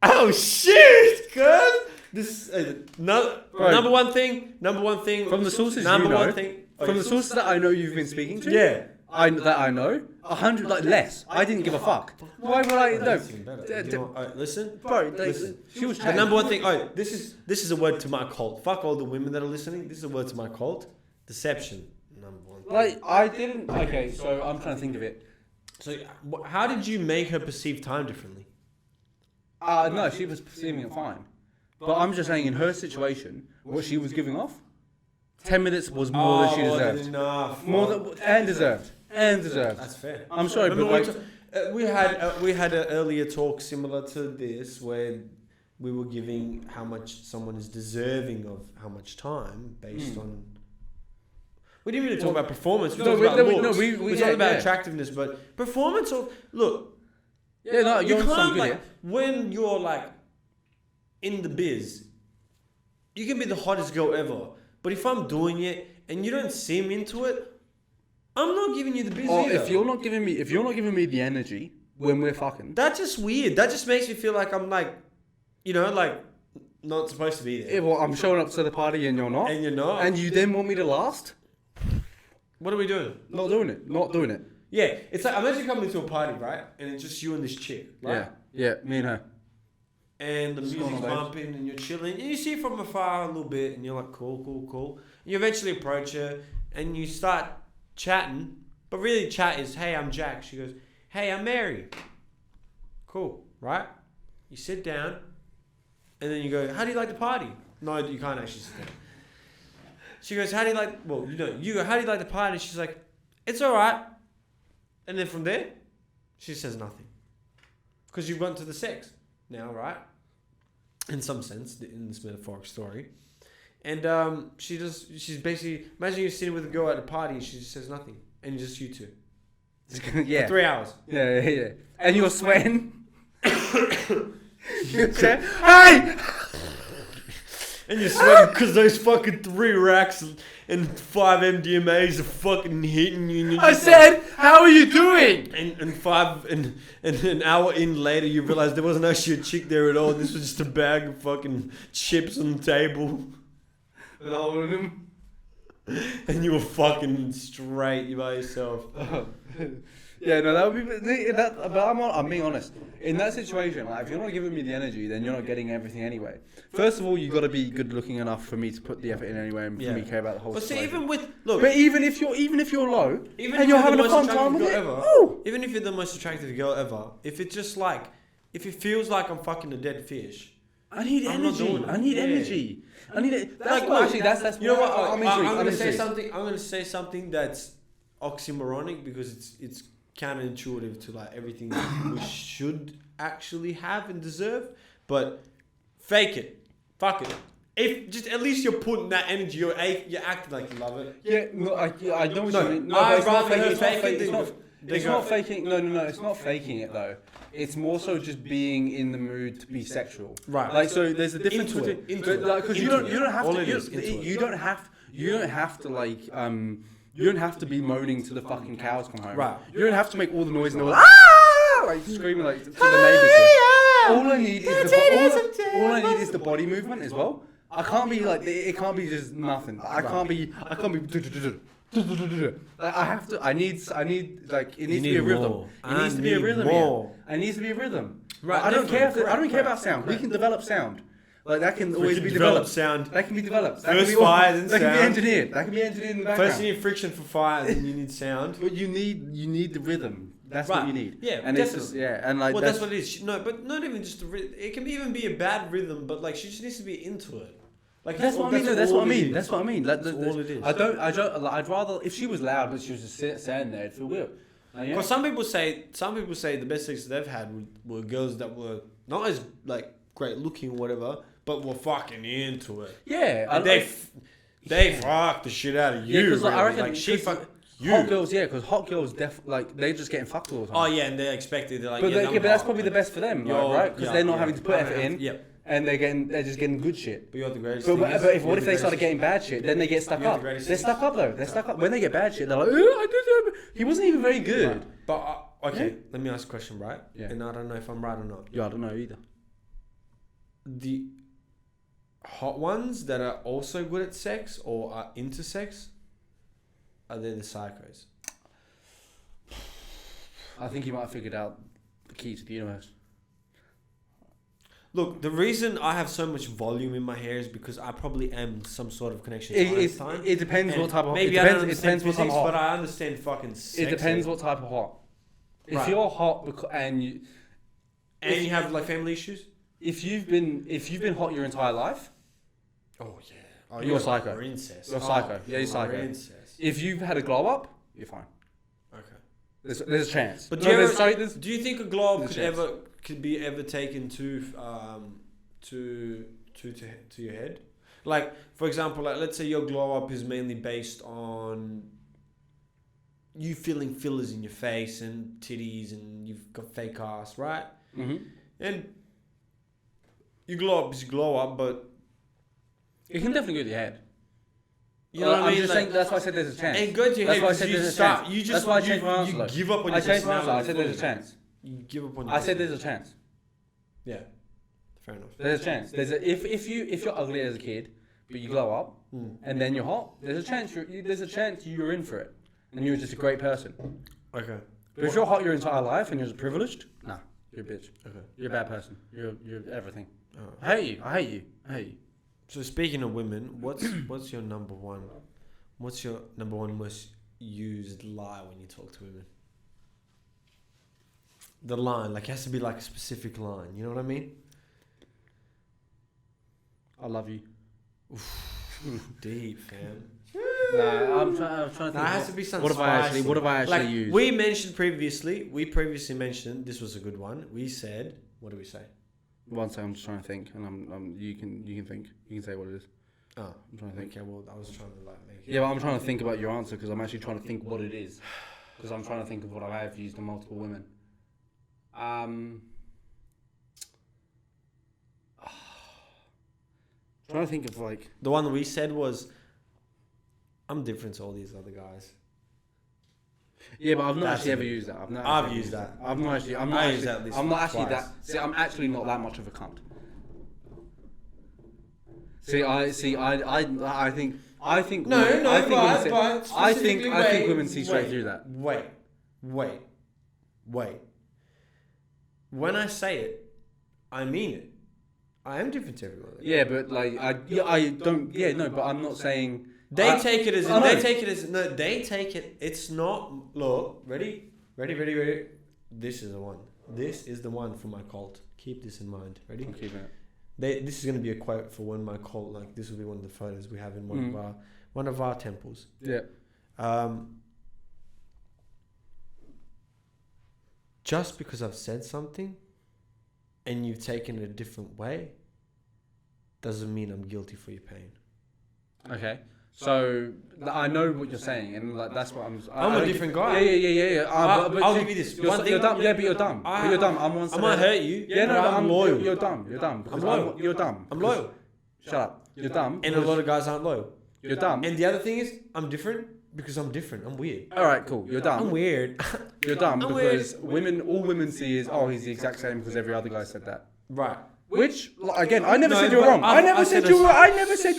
Oh shit, cuz! This number one thing. From the sources from the sources that I know you've been speaking to. Yeah. I know 100 like less. I didn't give a fuck. Why would I? No. Listen, Bro, listen. She was The number one thing. Oh, this is a word to my cult. Fuck all the women that are listening. This is a word to my cult. Deception. Number one. Like I didn't. Okay, so I'm trying to think of it. So, how did you make her perceive time differently? No, she was perceiving it fine. But I'm just saying, in her situation, what she was giving off, 10 minutes was more than she deserved. Enough. More than and deserved. That's fair. I'm sorry, but like, we had an earlier talk similar to this where we were giving how much someone is deserving of how much time based on. We didn't really talk about performance. We talked about looks. We talked about attractiveness, but performance. Look. Yeah, no, you can't like when you're like in the biz. You can be the hottest girl ever, but if I'm doing it and you don't seem into it, I'm not giving you the biz either. If you're not giving me the energy when we're fucking, that's just weird. That just makes me feel like I'm like, like not supposed to be there. Yeah, well, I'm showing up to the party and you're not, and you then want me to last. What are we doing? Not doing it. Yeah, it's like imagine coming to a party, right? And it's just you and this chick, right? Yeah, me and her. And the music's bumping and you're chilling. And you see it from afar a little bit and you're like, cool. And you eventually approach her and you start chatting. But really chat is, hey, I'm Jack. She goes, hey, I'm Mary. Cool, right? You sit down and then you go, how do you like the party? No, you can't actually sit down. She goes, how do you like, you go, how do you like the party? She's like, it's all right. And then from there, she says nothing. Because you've gone to the sex now, right? In some sense, in this metaphoric story. And she's basically, imagine you're sitting with a girl at a party and she just says nothing. And just you two. Yeah. For 3 hours. Yeah. And you're sweating. You say, hey! And you're sweating because those fucking 3 racks and 5 MDMAs are fucking hitting you. I said, how are you doing? And an hour in later, you realize there wasn't actually a chick there at all. This was just a bag of fucking chips on the table. And all of them. And you were fucking straight by yourself. Yeah, no, that would be that. But I'm being honest. In that situation, like if you're not giving me the energy, then you're not getting everything anyway. First of all, you got to be good looking enough for me to put the effort in anyway, and for me to care about the whole. But see, situation. even if you're low, and you're having a fun time with it, even if you're the most attractive girl ever, if it feels like I'm fucking a dead fish. I need energy. I need energy. I need it. That's you know what? I'm gonna say something. I'm gonna say something that's oxymoronic because it's counterintuitive to like everything we should actually have and deserve. But fake it, fuck it. If just at least you're putting that energy, you're acting like you love it. Yeah, no, I know what you mean. No, I'd rather her fake it. It's not faking. No. It's not faking it though. It's more so just being in the mood to be sexual. Right. Like so, there's a difference between because you don't have to be moaning to the fucking cows come home. Right. You don't have to make all the noise and all like screaming like to the neighbors. all I need is the body movement as well. I can't be like it can't be just nothing. I can't be. Like, I need like it needs to be a rhythm. It needs to be a rhythm. It needs to be a rhythm. Right. I don't care about sound. We can develop sound. Like that can always be develop developed. sound. That can be developed. First fires and that can be sound. engineered. That can be engineered in the background. First you need friction for fire, then you need sound. But you need the rhythm. That's what you need. Yeah, and definitely. it's just, and like Well, that's what it is. No, but not even just the rhythm. It can even be a bad rhythm, but like she just needs to be into it. Like that's what I mean. That's what I mean. That's what I mean. That's all it is. I'd rather if she was loud, but she was just standing there, it'd feel weird. Like, Well, some people say the best sex they've had were girls that were not as like great looking or whatever, but were fucking into it. Yeah, And they fuck the shit out of you. Yeah, because really. I reckon like she fuck you. hot girls. Yeah, because hot girls they're just getting fucked all the time. Oh yeah, and they're expected. They're like, but yeah, but that's probably the best for them, right? Because they're not having to put effort in. Yep. And they're just getting good shit. But you're the greatest. But what if they started getting bad shit? Then they get stuck up. They're stuck up though. They're stuck up. When they get bad shit, they're like, he wasn't even very good. Right. But okay, let me ask a question, right? Yeah. And I don't know if I'm right or not. Yeah, I don't know either. The hot ones that are also good at sex or are into sex, are they the psychos? I think you might have figured out the key to the universe. Look, the reason I have so much volume in my hair is because I probably am some sort of connection to Einstein. It depends what type of hot. Maybe It I don't depends understand what type physics, of hot. but I understand fucking sex. It depends what type of hot. If Right. you're hot and you have like family issues. if you've been hot your entire life, Oh yeah. Oh, You're psycho. You're incest. You're psycho. Yeah, you're psycho. Incest. if you've had a glow up, you're fine. Okay. There's a chance. But No, there's- do you think a glow up There's a chance. could be ever taken to your head? Like, for example, like let's say your glow up is mainly based on you feeling fillers in your face and titties and you've got fake ass, right? Mhm. And your glow up is glow up, but It can definitely go to your head. you know what I I'm mean? just Like, saying that's why I said there's a chance. and go to your That's head why I because said you there's a start. chance. You just That's why I changed my answer. you though. give up on I your changed my answer. I personality said there's a fully. chance. You give up on your I said there's a chance. Yeah. Fair enough. There's a chance. If you're ugly as a kid, but you glow up and then you're hot, there's a chance you're in for it, and you're just a great person. Okay. But if you're hot your entire life and you're just privileged, nah, you're a bitch. Okay. You're a bad person. You're everything. Oh. I hate you. I hate you. I hate you. So speaking of women, what's your number one? What's your number one most used lie when you talk to women? The line, like, it has to be like a specific line. You know what I mean? I love you. Deep, fam. Nah, I'm trying to think. Nah, it has to be something What have I actually? spicy. What have I actually Like used? we previously mentioned this was a good one. We said, what do we say? One second, I'm just trying to think, and you can think. You can say what it is. Oh, I'm trying to think. okay. Well, I was trying to like make it. Yeah, but I'm trying to think about your answer because I'm actually trying to think what it is. Because I'm trying to think of what I have used on multiple women. Trying to think of like. The one we said was, I'm different to all these other guys. Yeah, but I've not That's actually a ever bit- used that. I've used that. I'm not actually. I'm I not used actually. that at least I'm not actually twice. that. See, I'm actually not that much of a cunt. See, I think. I think. No, women- no, I think but women see- I specifically think women see straight through that. Wait. When I say it, I mean it. I am different to everyone. Yeah, but like I don't. Yeah, no, but I'm not saying. They take it as I know. they take it. It's not. Look, ready. This is the one. This is the one for my cult. Keep this in mind. Ready? I'm keeping it. This is gonna be a quote for when my cult. Like this will be one of the photos we have in one of our temples. Yeah. Just because I've said something, and you've taken it a different way, doesn't mean I'm guilty for your pain. Okay. So I know what you're saying, and like that's what I'm a different guy. Yeah. I'll give you this. You're, One thing. you're dumb. Yeah, but you're dumb. But you're dumb. I'm one I step might ahead. hurt you. Yeah, no, but but I'm loyal. You're dumb. You're dumb. Because I'm loyal. You're dumb. I'm loyal. Shut up. You're dumb. And a lot of guys aren't loyal. You're dumb. And the other thing is, I'm different because I'm different. I'm weird. All right, cool. You're dumb. I'm weird. You're dumb I'm because all women see is, oh, he's the exact same because every other guy said that. Right. Which, again, I never No, said you were but wrong. I never said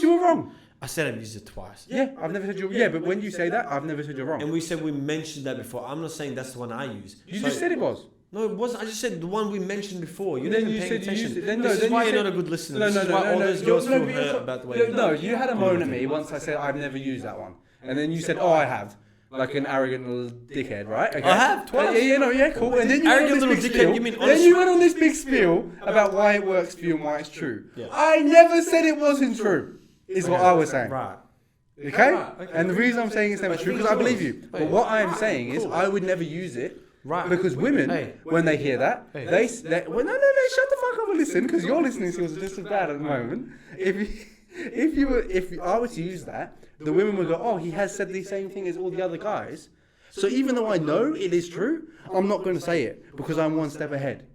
you were wrong. I said I've used it twice. Yeah, I've never said you. Yeah, but when you say that, I've never said you're wrong. And we said we mentioned that before. I'm not saying that's the one I use. You just said it was. No, it wasn't. I just said the one we mentioned before. You Then didn't you pay said you attention. used it. Then This is why you're said- not a good listener. No, This no, is no, why no, all no, those no, girls no, feel but hurt you're- about the way. No, you had a moan at me once I said I've never used that one, and then you said, "Oh, I have." Like an arrogant little dickhead, right? Okay. I have twice. Yeah, cool. And then you Arrogant went on little this big dickhead, spiel. you mean Then honest- you went on this big spiel about why it works for you and why it's true. Yeah. I never said it wasn't true. Is what I was saying. Right. Okay? Right, And the reason I'm saying it's never true because I believe you. But what I'm saying is cool. I would never use it. Right. Because women, Hey. when they hear that, Hey. they well, no, shut the fuck up and listen, because your listening skills are just as bad at the moment. If I were to use that, the women would go, oh, he has said the same thing as all the other guys. So even though I know it is true, I'm not going to say it because I'm one step ahead.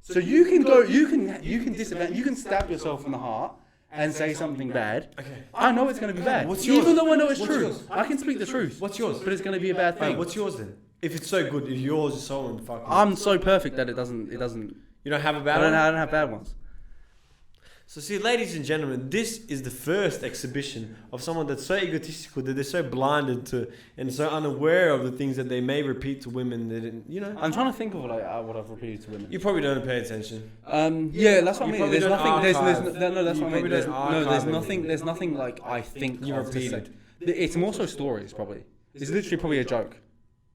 So you can go, you can disadvantage, you can stab yourself in the heart and say something bad. Okay. I know it's going to be bad. What's yours? Even though I know it's What's true, yours? I can speak the truth. What's yours? But it's going to be a bad Hey, thing. what's yours then? If it's so good, if yours is so fucking. I'm so perfect that it doesn't. You don't have a I bad don't one? have bad ones. So see, ladies and gentlemen, this is the first exhibition of someone that's so egotistical that they're so blinded to and so unaware of the things that they may repeat to women that, I'm trying to think of what I've repeated to women. You probably don't pay attention. Yeah, that's what I You mean. probably There's don't nothing. There's archive. no. That's You what I mean. probably There's, don't no, there's archive nothing. anything. There's nothing like I think You of to say. repeated. It's more so stories probably. It's literally probably a joke.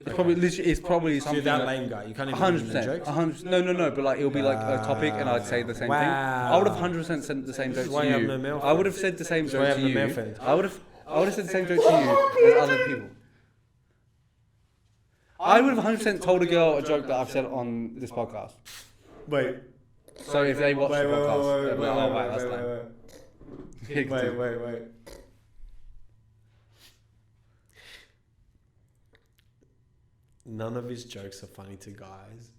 It's probably literally. It's probably So you're something. that lame guy. You can't even 100%. do jokes. 100%. No. But like it'll be like a topic, and I'd say the same thing. I would have 100% said the same This joke is why to you have you. no male I would have friends. said the same This is why joke you to have no male you. friends. I would have said the same joke to you as other people. I would have 100% told a girl a joke that I've said on this podcast. Wait. So if they watch the podcast, they'll be like, oh wow, that's lame. Wait. None of his jokes are funny to guys.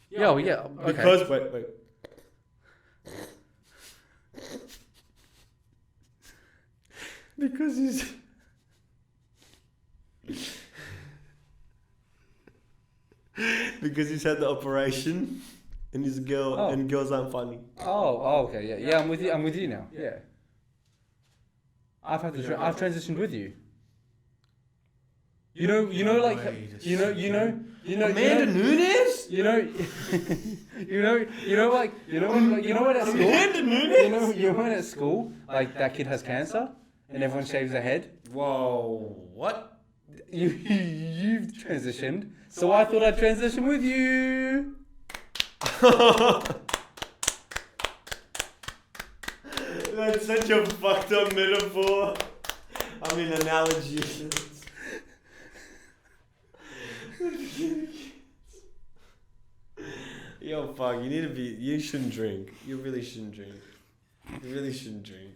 Yeah, well, yeah. Okay. Because wait. Because he's because he's had the operation and he's a girl Oh. and girls aren't funny. Okay, yeah, I'm with you now. Yeah. I've transitioned with you. You know, like, Amanda Nunes? you know, when at school, Amanda Nunes? you know when at school, like that kid has cancer, and everyone shaves their head. Whoa, what? You've transitioned, so I thought I'd transition with you. That's such a fucked up metaphor. I mean, analogy. Yo, fuck, you shouldn't drink. You really shouldn't drink. You really shouldn't drink.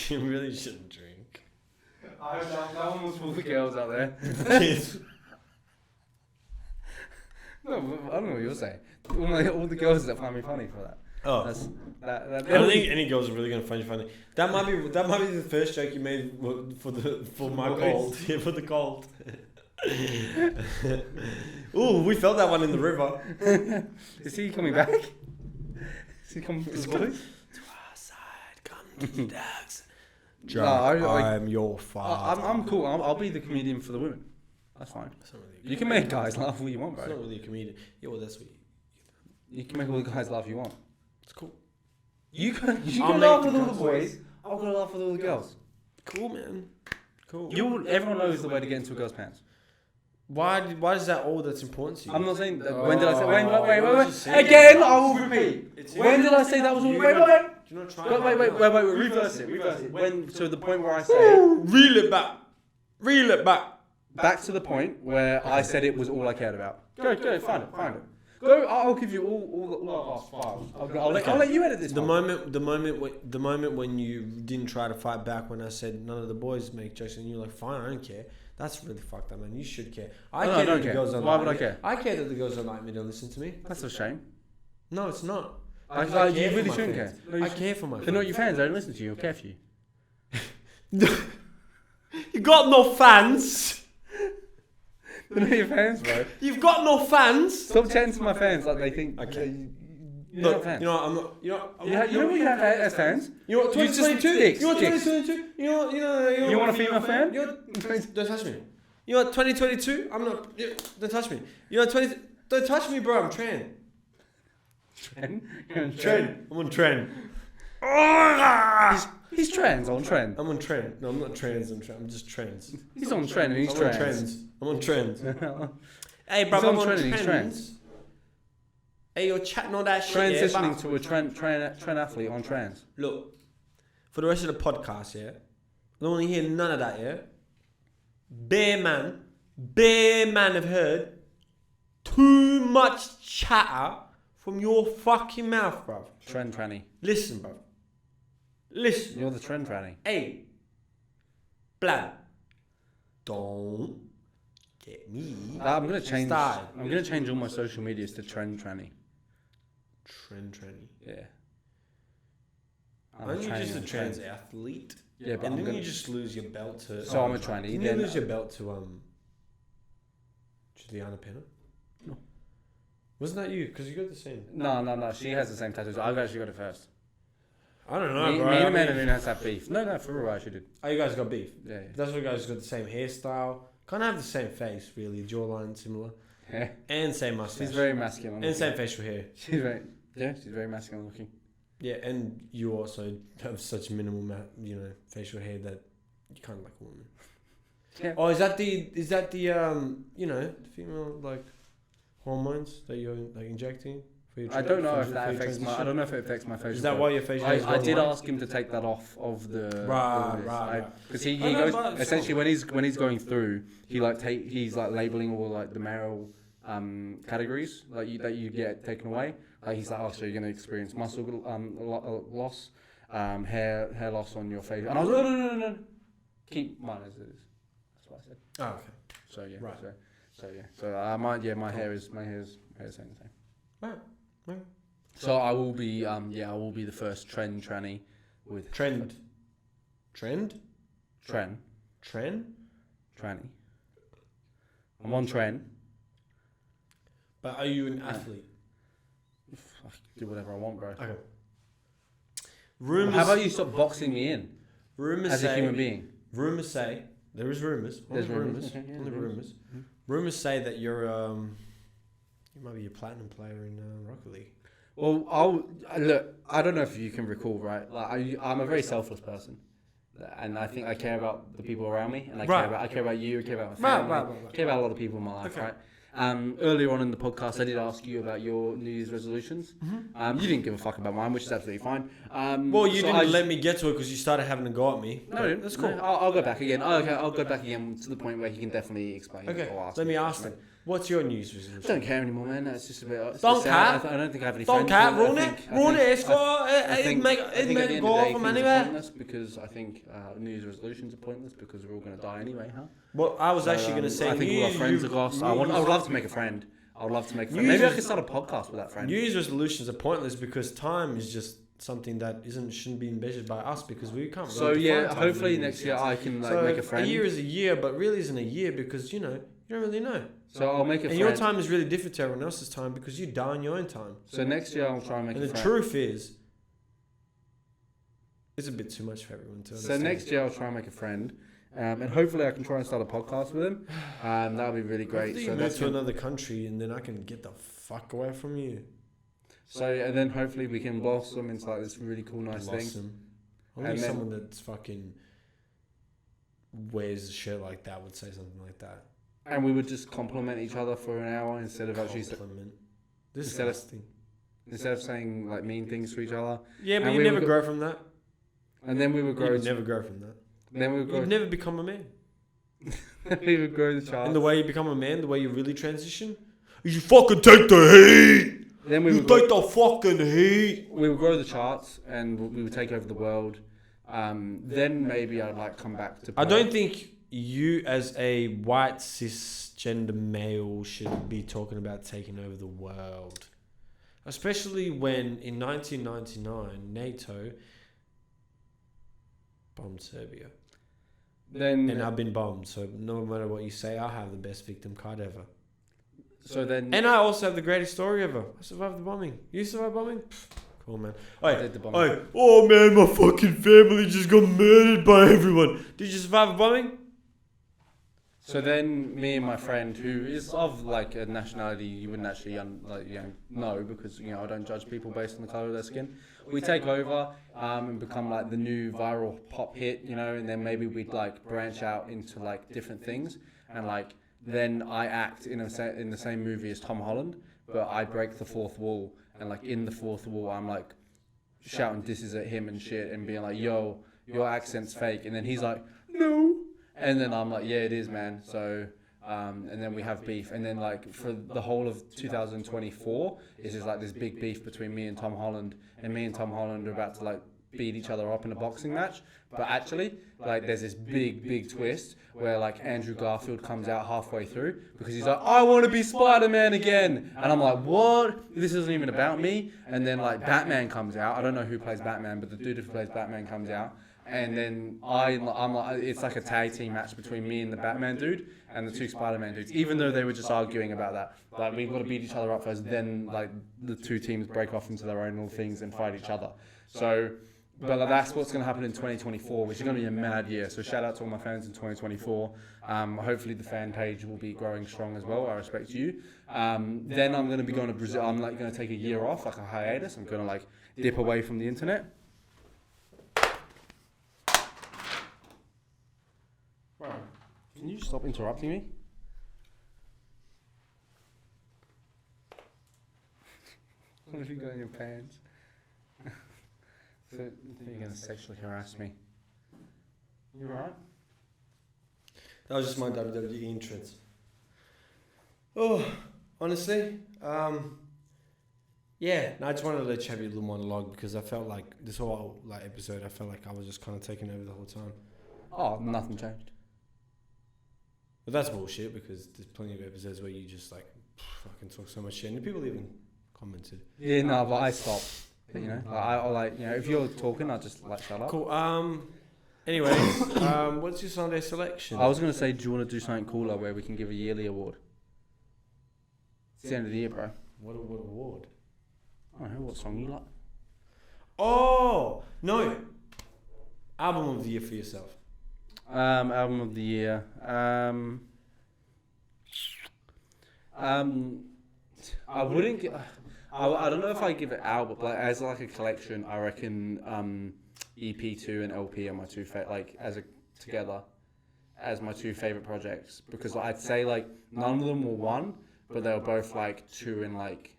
You really shouldn't drink. That one was for the girls out there. No, I don't know what you're saying. All the girls that find me funny for that. Oh. That I don't think any girls are really gonna find you funny. That might be the first joke you made for my cold. Yeah, for the cold. Ooh, we felt that one in the river. Is he coming back? Is he coming to the boys? To our side, come to the dogs. No, I- I'm your father. I'm cool. I'll be the comedian for the women. That's fine. That's not really. You can make guys laugh all you want, It's bro. not really a comedian. Yeah, well, that's what. You can make all the guys laugh you want. It's cool. You can I'll laugh make with the all the boys. I'll go laugh with all the girls. Cool, man. Cool. Everyone knows the way to get into a girl's pants. Why is that all that's important to you? I'm not saying that. Oh, When did I say? what was you Wait. saying? Again, I will repeat. It's When did I say that was all? You Wait. Do you not try? Wait. Reverse it. When to the point where I say Reel it back. back to the point where I said it was all I cared about. Go. Find it. Go. I'll give you all our files. I'll let you edit this. The one. moment when you didn't try to fight back when I said none of the boys make jokes and you're like, fine, I don't care. That's really fucked up, man. You should care. I don't that the care. girls don't Why like would I me. care? I care that the girls don't like me to listen to me. That's a shame. No, it's not. You care really for my shouldn't fans. care. No, I care for my They're not fans. your fans. They don't listen to you. Or care for you. You got no fans. They're not your fans, bro. You've got no fans. Stop chatting to my fans like they think. Okay. You don't Look, have fans. you know what, I'm not. You know. You know what you have as fans? You know what? You just 2022. dicks, You know what? dicks. 2022. You know what? You want a female fan? You know what? Don't touch me. You know what? 2022. I'm not. Don't touch me. You know what? Don't touch me, bro. I'm trend. Trend. I'm on trend. He's trends on trend. I'm on trend. No, I'm not trends. I'm just trends. He's on trend and he's I'm on trends. trends. I'm on trends. Hey, bro, He's I'm on on trend and he's trends. Hey, you're chatting all that shit. Transitioning Yeah, to a trend athlete on trends. look, for the rest of the podcast, yeah, I don't want to hear none of that, yeah. Bare man have heard too much chatter from your fucking mouth, bro. Trend tranny. Listen, bro. Listen. You're the trend tranny. Hey, Blab, don't get me. I'm gonna change. started. I'm gonna change all my social medias to trend tranny. Trend tranny. Yeah. Aren't you just a on trans trend. athlete? Yeah, but And I'm then gonna. you just lose your belt to. So I'm a tranny. Didn't you Then lose your belt to Juliana Penna? No. Wasn't that you? Because you got the same. no. She has the same tattoos. I've actually got it first. I don't know, Me bro. and I Amanda mean- Moon has that beef. No, for real, I actually did. Oh, you guys got beef. Yeah. That's why you guys got the same hairstyle. Kind of have the same face, really. Jawline similar. Yeah. And same mustache. She's very masculine. And looking. same facial hair. She's very masculine looking. Yeah, and you also have such minimal, facial hair that you kind of like a woman. Yeah. Oh, is that the female like hormones that you're like injecting for your? I don't know if for that your affects my. transition? I don't know if it affects my facial. Is that hair. why your facial hair is I did gone ask him to take that off of the. Right. Because he I know, goes but essentially when he's going through, he's like labeling all like the male categories that you get taken away. Like he's like, oh, so you're gonna experience muscle loss, hair loss on your face, and I was like, no, keep mine as it is. That's what I said. Oh, okay. So yeah, Right. So my hair is saying the same. Right. So I will be I will be the first trend tranny with Trend. tranny. I'm on trend. But are you an athlete? I can do whatever I want, bro. Okay. Rumors. How about you stop boxing me in rumors as say, a human being? Rumors say there is rumors. There's Only rumors. rumors. Okay, yeah, Only there's rumors. Mhm. Rumors say that you're you might be a platinum player in Rocket League. Well, look. I don't know if you can recall, right? Like I'm a very selfless person, and I think I care about the people around me, and I care about you. I care about my family. Right. I care about a lot of people in my life, Okay. right? Earlier on in the podcast, I did ask you about your New Year's resolutions. You didn't give a fuck about mine, which is absolutely fine. Well, you so didn't let me get to it because you started having to go at me. No, That's cool. No, I'll go back again. Okay, I'll go back again to the point where he can definitely explain. Okay, or ask let me a ask question. then. What's your news I resolution? don't care anymore, man. It's just a bit. It's Don't sad. care. I don't think I have any Don't friends. care. I Ruin think- it. I Ruin think- it. It's got. I It think- make I think at the it end go of the day, from things are anywhere. pointless because I think New Year's resolutions are pointless because we're all going to die anyway, huh? Well, I was So, actually going to say. I think all our friends are lost. I would love to make a friend. I would love to make a friend. New Maybe I Year's- could start a podcast with that friend. New Year's resolutions are pointless because time is just something that shouldn't be measured by us because we can't. So really yeah, define time hopefully in next years. year I can like So make a friend. A year is a year, but really isn't a year because you don't really know. So I'll make a And friend. your time is really different to everyone else's time because you die in your own time. So next year I'll try and make And a the friend. truth is, it's a bit too much for everyone to So understand. next year I'll try and make a friend, and hopefully I can try and start a podcast with him. That would be really great. Hopefully So you that's move to gonna- another country and then I can get the fuck away from you. and then hopefully we can blossom into like this really cool, nice thing. Blossom. Only And then- someone that's fucking wears a shirt like that would say something like that. And we would just compliment each other for an hour instead of Compliment. Instead of- Disgusting. instead of saying like mean things to each other. Yeah, but and you we never would grow from that. And then we would grow. You never grow from that. Then we would grow. You'd never become a man. we would grow the child. And the way you become a man, the way you really transition, is you fucking take the heat. Then we You would grow, take the fucking heat. we would grow the charts and we would take over the world. Then maybe I'd like come back to. I don't think you, as a white cisgender male, should be talking about taking over the world, especially when in 1999 NATO bombed Serbia, Then and I've been bombed. So no matter what you say, I have the best victim card ever. So then... And I also have the greatest story ever. I survived the bombing. You survived bombing? Pfft, cool, man. I did the bombing. Oh man, my fucking family just got murdered by everyone. Did you survive a bombing? So then, me and my friend, who is of like a nationality you wouldn't actually know because I don't judge people based on the color of their skin. We take over and become like the new viral pop hit, and then maybe we'd like branch out into like different things, and like then I act in the same movie as Tom Holland, but I break the fourth wall, and like in the fourth wall I'm like shouting disses at him and shit and being like, yo, your accent's fake, and then he's like, no. And then I'm like, yeah, it is, man. So, and then we have beef. And then, like, for the whole of 2024, it's just like this big beef between me and Tom Holland. And me and Tom Holland are about to, like, beat each other up in a boxing match. But actually, like, there's this big twist where, like, Andrew Garfield comes out halfway through because he's like, I want to be Spider-Man again. And I'm like, what? This isn't even about me. And then, like, Batman comes out. I don't know who plays Batman, but the dude who plays Batman comes out. And then I'm like, it's like a tag team match between me and the Batman dude and the two Spider-Man dudes, even though they were just arguing about that. Like, we've got to beat each other up first, then like the two teams break off into their own little things and fight each other. So, but like, that's what's going to happen in 2024, which is going to be a mad year. So shout out to all my fans in 2024. Hopefully the fan page will be growing strong as well. I respect you. Then I'm going to be going to Brazil. I'm like going to take a year off, like a hiatus. I'm going to like dip away from the internet. Bro, can you stop interrupting me? What have you got in your pants? So, you're going to sexually harass me. You alright? That was just my WWE entrance. Oh, honestly, yeah. No, I just wanted to let you have your little monologue because I felt like this whole episode, I felt like I was just kind of taking over the whole time. Oh, nothing changed. But that's bullshit because there's plenty of episodes where you just like fucking talk so much shit and people even commented. Yeah, no, but I stopped. If you're talking, I just like shut up. Cool. Anyways, what's your Sunday selection? I was gonna say, do you want to do something cooler where we can give a yearly award? It's the end of the year, bro. What award? I don't know what song you like. Oh no! Album of the year for yourself. Album of the year. I wouldn't get. I don't know if I give it album, but as like a collection, I reckon EP2 and LP are my two together as my two favorite projects because I'd say like none of them were one, but they were both like two in like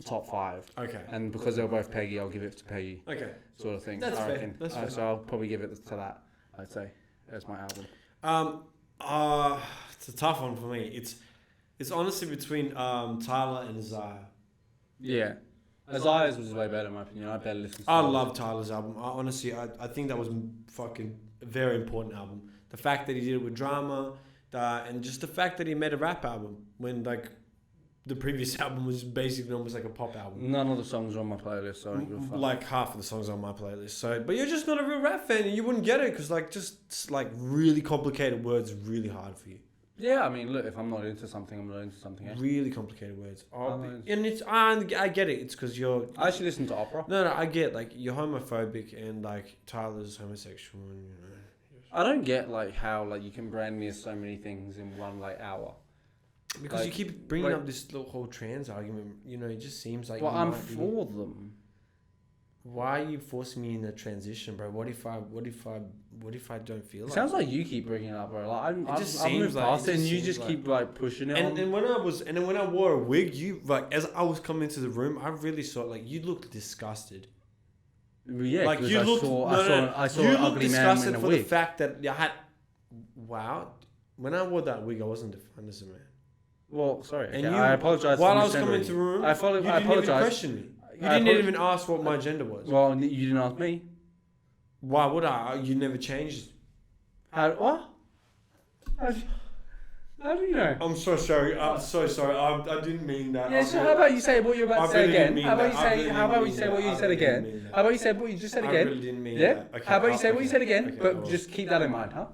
top five. Okay. And because they were both Peggy, I'll give it to Peggy. Okay. Sort of thing. That's I fair. reckon. That's fair. So I'll probably give it to that. I'd say as my album. It's a tough one for me. It's honestly between Tyler and Isaiah. Yeah. Isaiah's was way better in my opinion. I better listen to I love Tyler's album. I think that was fucking a very important album. The fact that he did it with drama, and just the fact that he made a rap album when like the previous album was basically almost like a pop album. None of the songs are on my playlist, so I don't give a fuck. Like half of the songs are on my playlist. So, but you're just not a real rap fan, and you wouldn't get it because really complicated words are really hard for you. Yeah, I mean, look, if I'm not into something, I'm not into something else. Really complicated words. And I get it. It's because you're. I actually listen to opera. No, I get like you're homophobic and like Tyler's homosexual, and I don't get like how like you can brand me as so many things in one like hour. Because you keep bringing up this little whole trans argument. It just seems like. Well, I'm for them. Why are you forcing me in a transition, bro? What if I don't feel like? It sounds like you keep bringing it up, bro. Like I've moved like, past it, and you just keep like pushing it. And when I wore a wig, you like as I was coming into the room, I really saw like you looked disgusted. Yeah, like you looked. I saw an ugly man in a wig. The fact that I had. Wow, when I wore that wig, I wasn't defined as a man. Well, sorry. And I apologize. While I was coming into the room, I apologize. Even question me. You didn't even ask what my gender was. Well, you didn't ask me. Why would I? You never changed. What? How do you know? I'm so sorry. I'm so sorry. I didn't mean that. Yeah, so how about you say what you're about to say again? How about you say what you said again? How about you say what you just said again? I really didn't mean that. Yeah? Okay, how about you say what you said again? But just keep that in mind, huh?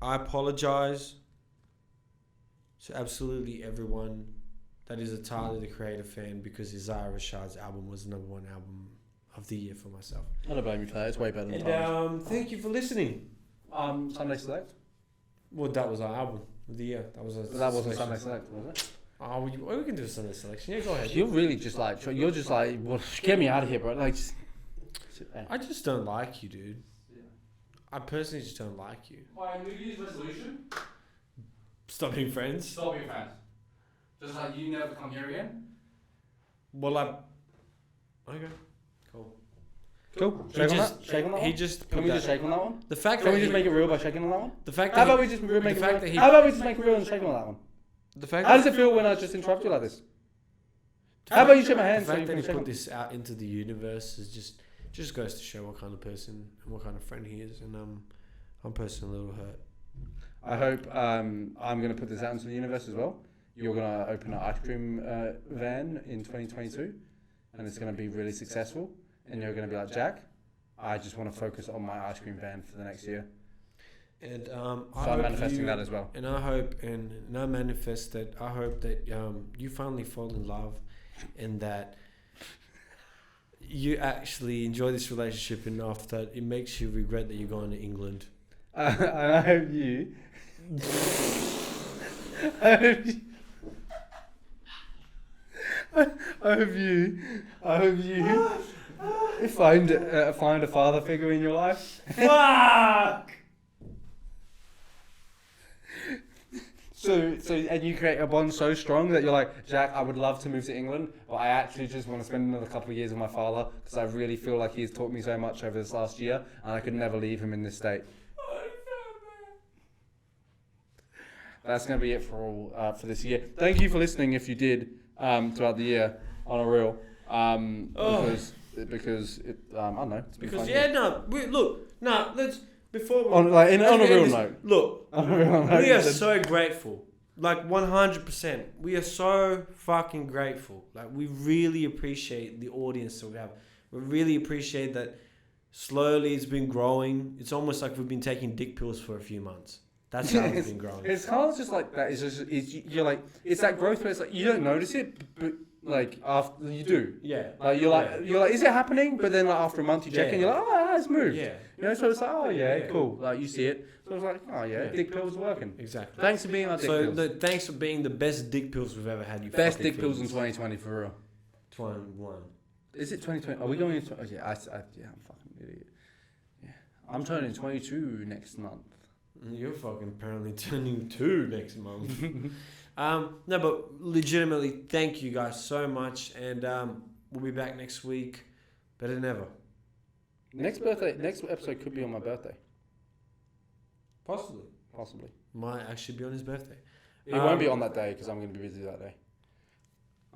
I apologize to absolutely everyone that is a Tyler the Creator fan, because Isaiah Rashad's album was the #1 album of the year for myself. I don't blame you for that. It's way better than And Tyler's. thank you for listening. Sunday Select? Well, that was our album of the year. That wasn't Sunday Select, was it? Oh, we can do a Sunday selection. Yeah, go ahead. You're really just like, well, get me out of here, bro. Like, just sit there. I just don't like you, dude. I personally just don't like you. My New Year's resolution? Stop being friends. Stop being friends. Just like you never come here again. Well, okay, cool. Cool. Shake on that. Shake on that He one. just. Can we just shake on that one? The fact Can that we just he- make it real by shaking on that one? the fact How that about he- we just make it fact real? that he- How about we just make it real and shake on that one? the fact How that does it feel when I just interrupt you like this? How about you shake my the hand so fact you that can he shake put on? this out into the universe is just goes to show what kind of person and what kind of friend he is, and I'm personally a little hurt. I hope I'm going to put this out into the universe as well. You're going to open an ice cream van in 2022, and it's going to be really successful. And you're going to be like, Jack, I just want to focus on my ice cream van for the next year. And So I'm manifesting that as well. And I hope, and I manifest that. I hope that you finally fall in love, and that you actually enjoy this relationship enough that it makes you regret that you're going to England. And I hope you. I hope you. I hope you find a father figure in your life. Fuck! So and you create a bond so strong that you're like, Jack, I would love to move to England, but I actually just want to spend another couple of years with my father because I really feel like he's taught me so much over this last year, and I could never leave him in this state. That's going to be it for this year. Thank you for listening if you did throughout the year on a reel. Because it, I don't know. It's been Because fun. let's before we, On a real this, note. Look, On a real note. we are so grateful, like 100%. We are so fucking grateful. Like we really appreciate the audience that we have. We really appreciate that. Slowly, it's been growing. It's almost like we've been taking dick pills for a few months. That's how it's been growing. It's kind of just like that. You're like, it's that growth where it's like you don't notice it, but like after you do. Yeah. You're like, is it happening? But then like after a month you check and you're like, oh, it's moved. Yeah. You know, so it's like, oh yeah, cool. Like you see it. So it's like, oh yeah, dick pills are working. Exactly. Thanks for being our dick pills. Thanks for being the best dick pills we've ever had. You Best fucking dick pills in fools. 2020 for real. 21. Is it 2020? Are we going into? Oh yeah, I'm fucking idiot. Yeah, I'm turning 22 next month. You're fucking apparently turning 2 next month. No, but legitimately, thank you guys so much, and we'll be back next week, better than ever. Next episode could be on my birthday. Possibly. Might actually be on his birthday. It won't be on that day because I'm going to be busy that day.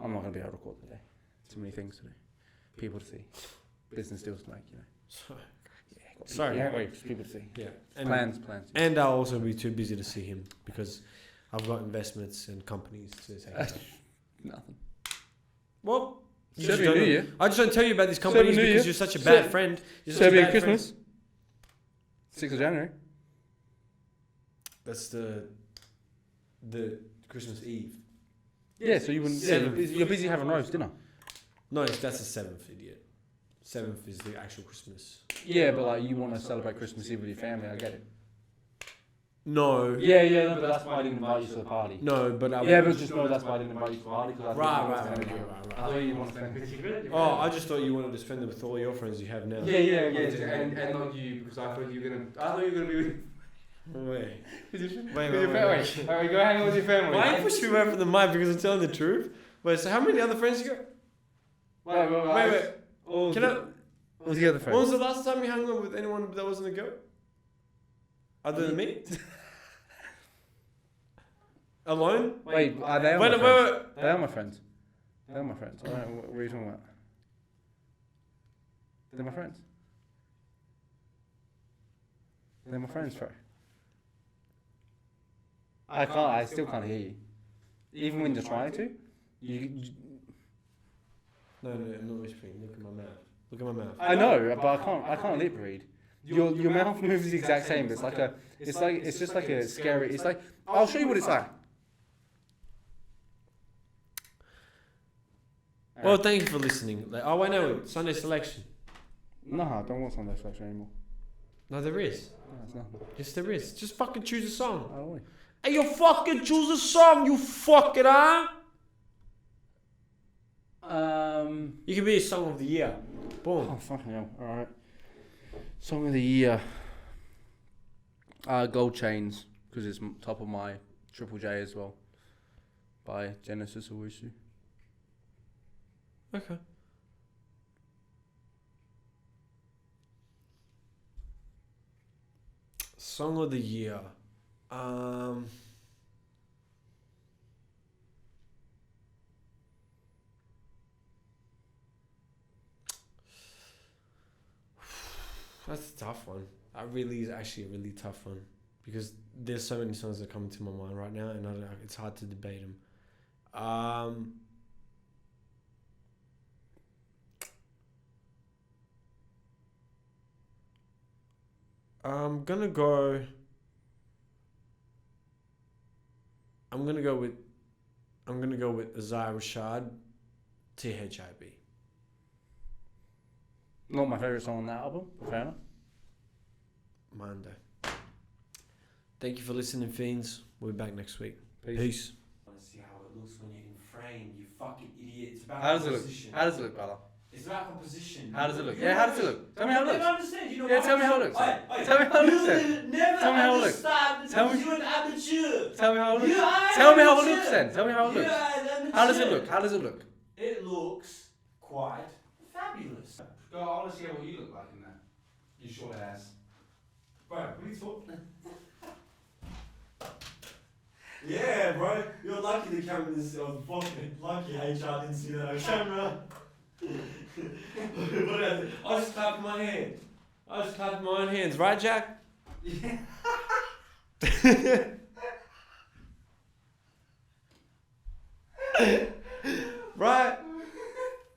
I'm not going to be able to record today. Too many things to do. People to see. Business deals to make, you know. Sorry. Yeah, wait, just people to see. Yeah. Plans. And I'll also be too busy to see him because I've got investments and companies to take care of. Nothing. Well, You just don't know. I just don't tell you about these companies New because Year. you're such a bad friend. You're such a Serbia bad Christmas. friend. 6th of January. That's the Christmas Eve. Yeah, so you wouldn't. Yeah, Seventh. you're busy having roast dinner. No, that's the 7th, idiot. 7th is the actual Christmas. Yeah, but like you want to celebrate Christmas Eve with your family. I get it. No. Yeah, but that's why I didn't invite you to the party. No, but I Yeah, but just know that's why I didn't invite you to the party. Cause I Right. I thought you want to spend it. Oh, I just thought you wanted to spend it with all your friends you have now. Yeah, and not you because I thought you were gonna be with. Wait. With your Wait. family. Alright, go hang out with your family. Why are you pushing me away from the mic because I'm telling the truth? Wait, so how many other friends you got? Wait. Can I? What's the other friend? When was the last time you hung out with anyone that wasn't a girl? Other than me? Alone? Wait, are they Wait. They are my friends. They're my friends. Alright, what are you talking about? They're my friends. They're my friends, bro. I still can't hear you. Even when you're trying to, you No, I'm not whispering. Look at my mouth. I know, but I can't lip read. Your mouth moves the exact same. It's just like a scary. It's like I'll show you what it's like. Well, thank you for listening. Oh, wait, no, Sunday selection. No, I don't want Sunday selection anymore. No, there is. No, it's nothing. Yes, there is. Just fucking choose a song. Oh, wait. Hey, you fucking choose a song, you fucking huh? You can be a song of the year. Boom. Oh, fucking hell. Alright. Song of the year. Gold Chains, because it's top of my Triple J as well. By Genesis Owusu. Okay. Song of the year. That's a tough one. That really is actually a really tough one because there's so many songs that come into my mind right now, and it's hard to debate them. I'm gonna go with Isaiah Rashad, THIB. Not my favourite song on that album, fair enough. Monday. Thank you for listening, fiends. We'll be back next week. Peace. I want to see how it looks when you're in frame, you fucking idiot. It's about How does it look? composition. How does it look, brother? It's about composition. How does it look? Yeah, how does it look? Tell me how it You looks. never understand. You know Yeah, what? tell me how it looks. Oi, Tell me how it looks then. You never Tell me how it looks. understand Tell me- because you're an amateur. Tell me how it looks. You are Tell me how it amateur. looks then. Tell me how it You looks. are an amateur. How does it look? How does it look? It looks quite fabulous. Go, I want to see what you look like in that. You short ass. Bro, what are you talking? Yeah, bro. You're lucky the camera is fucking lucky HR didn't see that on camera. I just clapped my hand. I just clapped my own hands, right, Jack? Yeah.